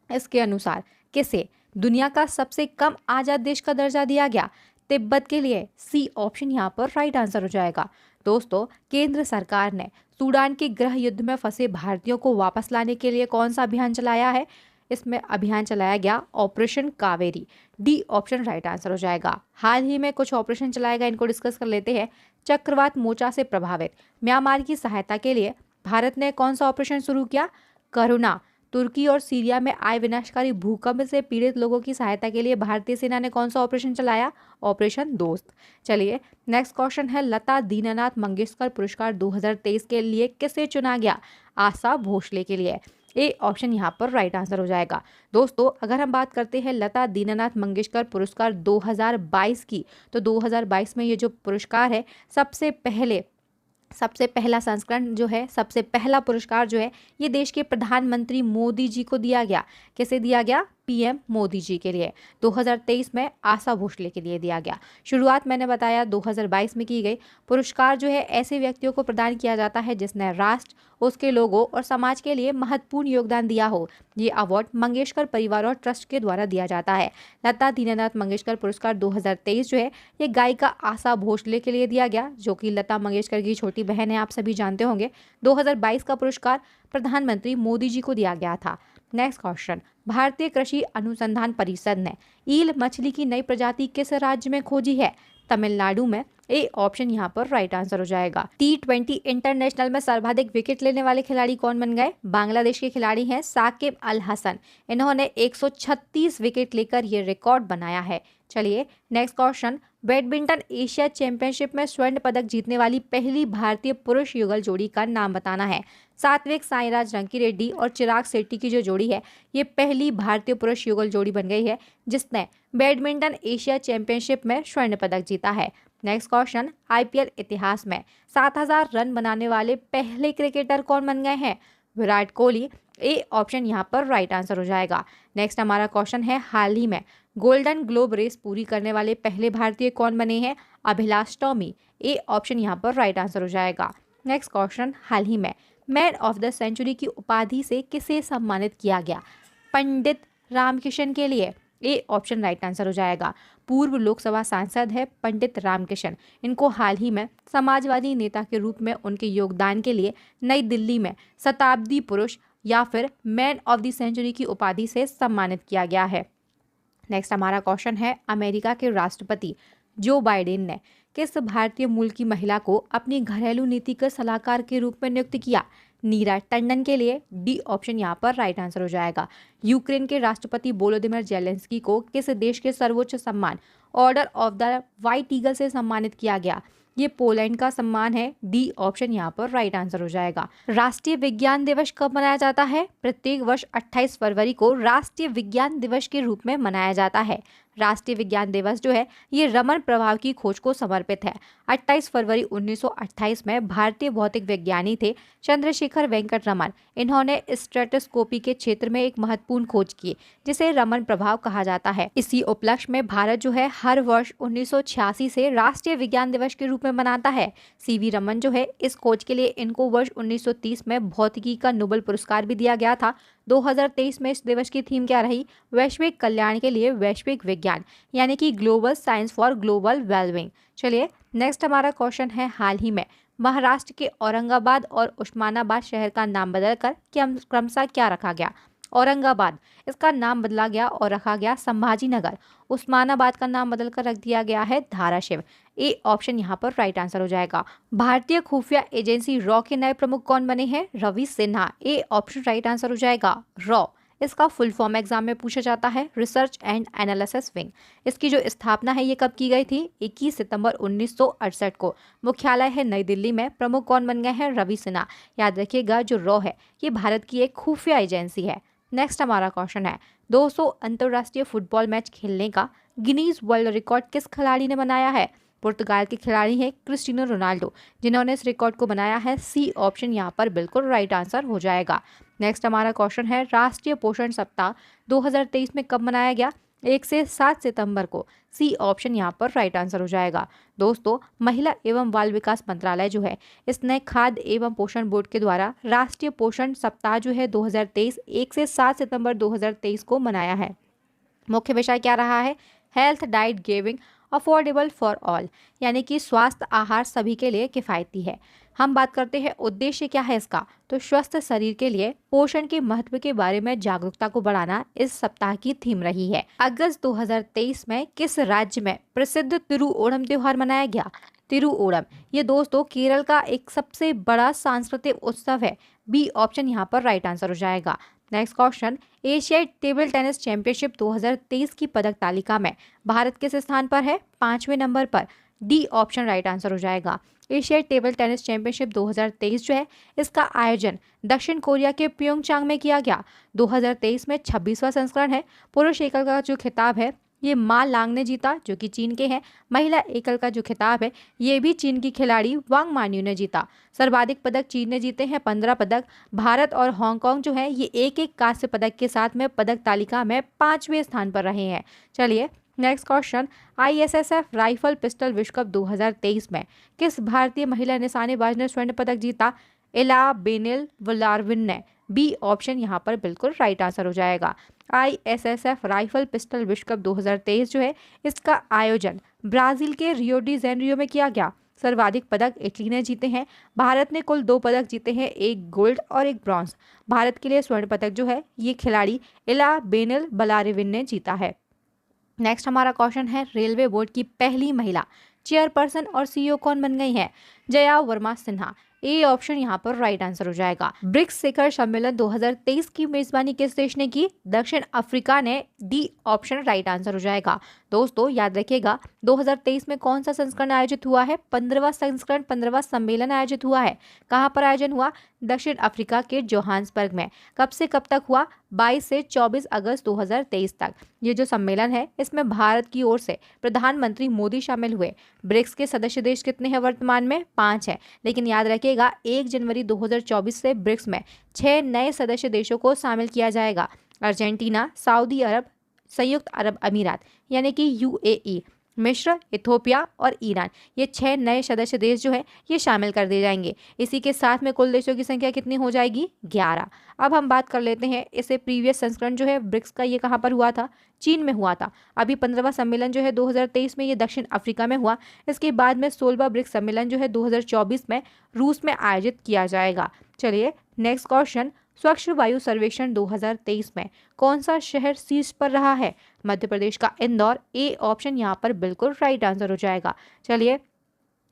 इसके अनुसार किसे दुनिया का सबसे कम आजाद देश का दर्जा दिया गया? तिब्बत के लिए सी ऑप्शन यहाँ पर राइट आंसर हो जाएगा। दोस्तों, केंद्र सरकार ने सूडान के गृह युद्ध में फंसे भारतीयों को वापस लाने के लिए कौन सा अभियान चलाया है? इसमें अभियान चलाया गया operation Kaveri. D option right answer हो जाएगा। हाल ही में कुछ ऑपरेशन चलाए गए, इनको डिस्कस कर लेते हैं। चक्रवात मोचा से प्रभावित म्यांमार की सहायता के लिए भारत ने कौन सा ऑपरेशन शुरू किया? करुणा। तुर्की और सीरिया में आए विनाशकारी भूकंप से पीड़ित लोगों की सहायता के लिए भारतीय सेना ने कौन सा ऑपरेशन चलाया? ऑपरेशन दोस्त। चलिए, नेक्स्ट क्वेश्चन है, लता दीनानाथ मंगेशकर पुरस्कार 2023 के लिए किसे चुना गया? आशा भोसले के लिए। ए ऑप्शन यहाँ पर राइट आंसर हो जाएगा। दोस्तों, अगर हम बात करते हैं लता दीनानाथ मंगेशकर पुरस्कार 2022 की, तो 2022 में ये जो पुरस्कार है, सबसे पहला संस्करण जो है, सबसे पहला पुरस्कार जो है, ये देश के प्रधानमंत्री मोदी जी को दिया गया। किसे दिया गया? पीएम मोदी जी के लिए। 2023 में आशा भोसले के लिए दिया गया। शुरुआत मैंने बताया 2022 में की गई। पुरस्कार जो है ऐसे व्यक्तियों को प्रदान किया जाता है जिसने राष्ट्र, उसके लोगों और समाज के लिए महत्वपूर्ण योगदान दिया हो। ये अवार्ड मंगेशकर परिवार और ट्रस्ट के द्वारा दिया जाता है। लता दीनानाथ मंगेशकर पुरस्कार 2023 जो है, ये गायिका आशा भोसले के लिए दिया गया, जो कि लता मंगेशकर की छोटी बहन है, आप सभी जानते होंगे। 2022 का पुरस्कार प्रधानमंत्री मोदी जी को दिया गया था। नेक्स्ट क्वेश्चन, भारतीय कृषि अनुसंधान परिषद ने ईल मछली की नई प्रजाति किस राज्य में खोजी है? तमिलनाडु में। ए ऑप्शन यहाँ पर राइट आंसर हो जाएगा। T20 इंटरनेशनल में सर्वाधिक विकेट लेने वाले खिलाड़ी कौन बन गए? बांग्लादेश के खिलाड़ी हैं साकिब अल हसन। इन्होंने 136 विकेट लेकर ये रिकॉर्ड बनाया है। चलिए, next question, badminton Asia championship में स्वर्ण पदक जीतने वाली पहली भारतीय पुरुष युगल जोड़ी का नाम बताना है। सात्विक साईराज रंकीरेड्डी और चिराग शेट्टी की जो जोड़ी है, ये पहली भारतीय पुरुष युगल जोड़ी बन गई है जिसने बैडमिंटन एशिया चैंपियनशिप में स्वर्ण पदक जीता है। नेक्स्ट क्वेश्चन, आईपीएल इतिहास में 7000 रन बनाने वाले पहले क्रिकेटर कौन बन गए हैं? विराट कोहली। ए ऑप्शन यहाँ पर राइट आंसर हो जाएगा। नेक्स्ट हमारा क्वेश्चन है, हाल ही में गोल्डन ग्लोब रेस पूरी करने वाले पहले भारतीय कौन बने हैं? अभिलाष टॉमी। ए ऑप्शन यहाँ पर राइट आंसर हो जाएगा। नेक्स्ट क्वेश्चन, हाल ही में मैन ऑफ द सेंचुरी की उपाधि से किसे सम्मानित किया गया? पंडित रामकिशन के लिए। ए ऑप्शन राइट आंसर हो जाएगा। पूर्व लोकसभा सांसद है पंडित रामकिशन। इनको हाल ही में समाजवादी नेता के रूप में उनके योगदान के लिए नई दिल्ली में शताब्दी पुरुष या फिर मैन ऑफ द सेंचुरी की उपाधि से सम्मानित किया गया है। नेक्स्ट हमारा क्वेश्चन है, अमेरिका के राष्ट्रपति जो बाइडेन ने किस भारतीय मूल की महिला को अपनी घरेलू नीति के सलाहकार के रूप में नियुक्त किया? नीरा टंडन के लिए। डी ऑप्शन यहाँ पर राइट आंसर हो जाएगा। यूक्रेन के राष्ट्रपति वोलोदिमीर जेलेंस्की को किस देश के सर्वोच्च सम्मान order of the white eagle से सम्मानित किया गया? ये पोलैंड का सम्मान है। डी ऑप्शन यहाँ पर राइट आंसर हो जाएगा। राष्ट्रीय विज्ञान दिवस कब मनाया जाता है? प्रत्येक वर्ष 28 फरवरी को राष्ट्रीय विज्ञान दिवस के रूप में मनाया जाता है। राष्ट्रीय विज्ञान दिवस जो है, ये रमन प्रभाव की खोज को समर्पित है। 28 फरवरी 1928 में भारतीय भौतिक विज्ञानी थे चंद्रशेखर वेंकट रमन। इन्होंने स्ट्रेटोस्कोपी के क्षेत्र में एक महत्वपूर्ण खोज की जिसे रमन प्रभाव कहा जाता है। इसी उपलक्ष्य में भारत जो है हर वर्ष 1986 से राष्ट्रीय विज्ञान दिवस के रूप में मनाता है। सीवी रमन जो है, इस खोज के लिए इनको वर्ष 1930 में भौतिकी का नोबेल पुरस्कार भी दिया गया था। 2023 में इस दिवस की थीम क्या रही? वैश्विक कल्याण के लिए वैश्विक विज्ञान, यानी कि global science for global wellbeing. चलिए, नेक्स्ट हमारा क्वेश्चन है, हाल ही में महाराष्ट्र के औरंगाबाद और उस्मानाबाद शहर का नाम बदलकर क्रमशः क्या रखा गया? औरंगाबाद, इसका नाम बदला गया और रखा गया संभाजी नगर। उस्मानाबाद का नाम बदलकर रख दिया गया है धाराशिव। ए ऑप्शन यहाँ पर राइट आंसर हो जाएगा। भारतीय खुफिया एजेंसी रॉ के नए प्रमुख कौन बने हैं? Ravi Sinha. A option right answer हो जाएगा। रॉ, इसका फुल फॉर्म एग्जाम में पूछा जाता है, रिसर्च एंड एनालिसिस विंग। इसकी जो स्थापना है ये कब की गई थी? 21 सितंबर 1968 को। मुख्यालय है नई दिल्ली में। प्रमुख कौन बन गए हैं? रवि सिन्हा। याद रखिएगा, जो रॉ है ये भारत की एक खुफिया एजेंसी है। नेक्स्ट हमारा क्वेश्चन है, 200 अंतर्राष्ट्रीय फुटबॉल मैच खेलने का गिनीज वर्ल्ड रिकॉर्ड किस खिलाड़ी ने बनाया है? पुर्तगाल के खिलाड़ी हैं क्रिस्टियानो रोनाल्डो, जिन्होंने इस रिकॉर्ड को बनाया है। सी ऑप्शन यहाँ पर बिल्कुल राइट आंसर हो जाएगा। नेक्स्ट हमारा क्वेश्चन है, राष्ट्रीय पोषण सप्ताह 2023 में कब मनाया गया? 1 से 7 सितंबर को। सी ऑप्शन यहाँ पर राइट आंसर हो जाएगा। दोस्तों, महिला एवं बाल विकास मंत्रालय जो है इसने खाद्य एवं पोषण बोर्ड के द्वारा राष्ट्रीय पोषण सप्ताह जो है 2023 1 से 7 सितंबर 2023 को मनाया है। मुख्य विषय क्या रहा है? Health diet giving affordable for all, यानी कि स्वास्थ्य आहार सभी के लिए किफ़ायती है। हम बात करते हैं उद्देश्य क्या है इसका, तो स्वस्थ शरीर के लिए पोषण के महत्व के बारे में जागरूकता को बढ़ाना इस सप्ताह की थीम रही है। अगस्त 2023 में किस राज्य में प्रसिद्ध तिरुओणम त्योहार मनाया गया? तिरुओणम ये दोस्तों केरल का एक सबसे बड़ा सांस्कृतिक उत्सव है। बी ऑप्शन यहाँ पर राइट आंसर हो जाएगा। नेक्स्ट क्वेश्चन, एशियाई टेबल टेनिस चैंपियनशिप 2023 की पदक तालिका में भारत किस स्थान पर है? 5वें नंबर पर। डी ऑप्शन राइट आंसर हो जाएगा। एशियाई टेबल टेनिस चैंपियनशिप 2023 जो है इसका आयोजन दक्षिण कोरिया के प्योंगचांग में किया गया। 2023 में 26वां संस्करण है। पुरुष एकल का जो खिताब है ये मा लांग ने जीता जो कि चीन के हैं। महिला एकल का जो खिताब है ये भी चीन की खिलाड़ी वांग मान्यू ने जीता। सर्वाधिक पदक चीन ने जीते हैं 15 पदक। भारत और हांगकांग जो है ये एक एक कांस्य पदक के साथ में पदक तालिका में 5वें स्थान पर रहे हैं। चलिए next question, ISSF rifle pistol विश्व कप 2023 में किस भारतीय महिला निशानेबाज ने स्वर्ण पदक जीता? एला बेनिल वलारविन ने। बी ऑप्शन यहाँ पर बिल्कुल राइट आंसर हो जाएगा। ISSF राइफल पिस्टल विश्व कप 2023 जो है इसका आयोजन ब्राजील के रियो डी जेनेरियो में किया गया। सर्वाधिक पदक इटली ने जीते हैं। भारत ने कुल 2 पदक जीते हैं, एक गोल्ड और एक ब्रॉन्ज। भारत के लिए स्वर्ण पदक जो है ये खिलाड़ी एला बेनिल वलारविन ने जीता है। नेक्स्ट हमारा क्वेश्चन है, रेलवे बोर्ड की पहली महिला चेयरपर्सन और CEO कौन बन गई है? जया वर्मा सिन्हा। ए ऑप्शन यहाँ पर राइट आंसर हो जाएगा। ब्रिक्स शिखर सम्मेलन 2023 की मेजबानी किस देश ने की? दक्षिण अफ्रीका ने। डी ऑप्शन राइट आंसर हो जाएगा। दोस्तों याद रखिएगा 2023 में कौन सा संस्करण आयोजित हुआ है? 15वां संस्करण 15वां सम्मेलन आयोजित हुआ है। कहाँ पर आयोजन हुआ? दक्षिण अफ्रीका के जोहान्सबर्ग में। कब से कब तक हुआ? 22 से 24 अगस्त 2023 तक। ये जो सम्मेलन है इसमें भारत की ओर से प्रधानमंत्री मोदी शामिल हुए। ब्रिक्स के सदस्य देश कितने हैं वर्तमान में? 5 है। लेकिन याद रखिएगा 1 जनवरी 2024 से ब्रिक्स में 6 नए सदस्य देशों को शामिल किया जाएगा। अर्जेंटीना, सऊदी अरब, संयुक्त अरब अमीरात यानी कि UAE, मिस्र, इथोपिया और ईरान, ये 6 नए सदस्य देश जो है ये शामिल कर दिए जाएंगे। इसी के साथ में कुल देशों की संख्या कितनी हो जाएगी? 11। अब हम बात कर लेते हैं इससे प्रीवियस संस्करण जो है ब्रिक्स का ये कहाँ पर हुआ था? चीन में हुआ था। अभी 15वां सम्मेलन जो है 2023 में ये दक्षिण अफ्रीका में हुआ। इसके बाद में 16वां ब्रिक्स सम्मेलन जो है 2024 में रूस में आयोजित किया जाएगा। चलिए नेक्स्ट क्वेश्चन, स्वच्छ वायु सर्वेक्षण 2023 में कौन सा शहर शीर्ष पर रहा है? मध्य प्रदेश का इंदौर। ए ऑप्शन यहाँ पर बिल्कुल राइट आंसर हो जाएगा। चलिए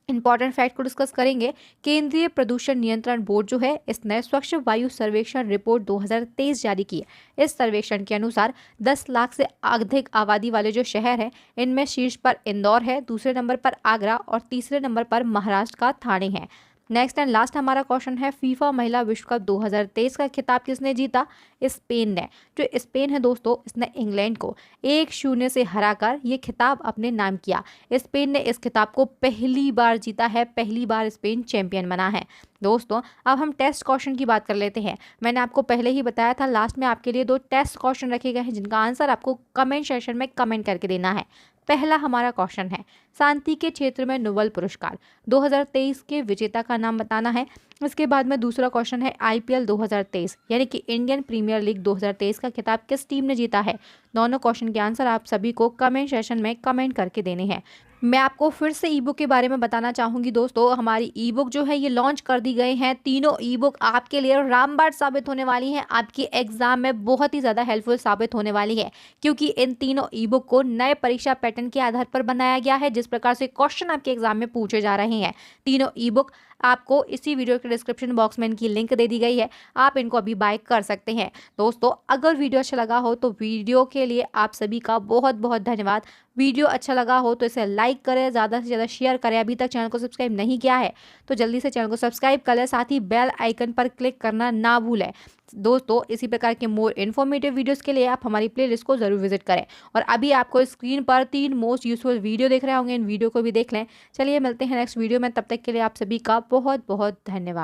इंपॉर्टेंट फैक्ट को डिस्कस करेंगे। केंद्रीय प्रदूषण नियंत्रण बोर्ड जो है इसने स्वच्छ वायु सर्वेक्षण रिपोर्ट 2023 जारी की है। इस सर्वेक्षण के अनुसार 10 लाख से अधिक आबादी वाले जो शहर हैं इनमें शीर्ष पर इंदौर है, दूसरे नंबर पर आगरा और तीसरे नंबर पर महाराष्ट्र का ठाणे है। नेक्स्ट एंड लास्ट हमारा क्वेश्चन है, फीफा महिला विश्व कप 2023 का खिताब किसने जीता? स्पेन ने। जो स्पेन है दोस्तों इसने इंग्लैंड को 1-0 से हराकर ये खिताब अपने नाम किया। स्पेन ने इस खिताब को पहली बार जीता है, पहली बार स्पेन चैंपियन बना है। दोस्तों अब हम टेस्ट क्वेश्चन की बात कर लेते हैं। मैंने आपको पहले ही बताया था लास्ट में आपके लिए 2 टेस्ट क्वेश्चन रखे गए हैं जिनका आंसर आपको कमेंट सेक्शन में कमेंट करके देना है। पहला हमारा क्वेश्चन है, शांति के क्षेत्र में नोबेल पुरस्कार 2023 के विजेता का नाम बताना है। इसके बाद में दूसरा क्वेश्चन है, IPL 2023 यानी कि इंडियन प्रीमियर लीग 2023 का खिताब किस टीम ने जीता है? दोनों क्वेश्चन के आंसर आप सभी को कमेंट सेक्शन में कमेंट करके देने हैं। मैं आपको फिर से ई बुक के बारे में बताना चाहूँगी दोस्तों। हमारी ई बुक जो है ये लॉन्च कर दी गई हैं। तीनों ई बुक आपके लिए रामबाण साबित होने वाली हैं, आपकी एग्जाम में बहुत ही ज़्यादा हेल्पफुल साबित होने वाली है, क्योंकि इन तीनों ई बुक को नए परीक्षा पैटर्न के आधार पर बनाया गया है। जिस प्रकार से क्वेश्चन आपके एग्जाम में पूछे जा रहे हैं, तीनों ई बुक आपको इसी वीडियो के डिस्क्रिप्शन बॉक्स में इनकी लिंक दे दी गई है, आप इनको अभी बाय कर सकते हैं। दोस्तों अगर वीडियो अच्छा लगा हो तो वीडियो के लिए आप सभी का बहुत बहुत धन्यवाद। वीडियो अच्छा लगा हो तो इसे लाइक करें, ज़्यादा से ज़्यादा शेयर करें। अभी तक चैनल को सब्सक्राइब नहीं किया है तो जल्दी से चैनल को सब्सक्राइब कर लें, साथ ही बेल आइकन पर क्लिक करना ना भूलें। दोस्तों इसी प्रकार के मोर इन्फॉर्मेटिव वीडियोस के लिए आप हमारी प्लेलिस्ट को जरूर विजिट करें। और अभी आपको स्क्रीन पर 3 मोस्ट यूजफुल वीडियो देख रहे होंगे, इन वीडियो को भी देख लें। चलिए मिलते हैं नेक्स्ट वीडियो में, तब तक के लिए आप सभी का बहुत बहुत धन्यवाद।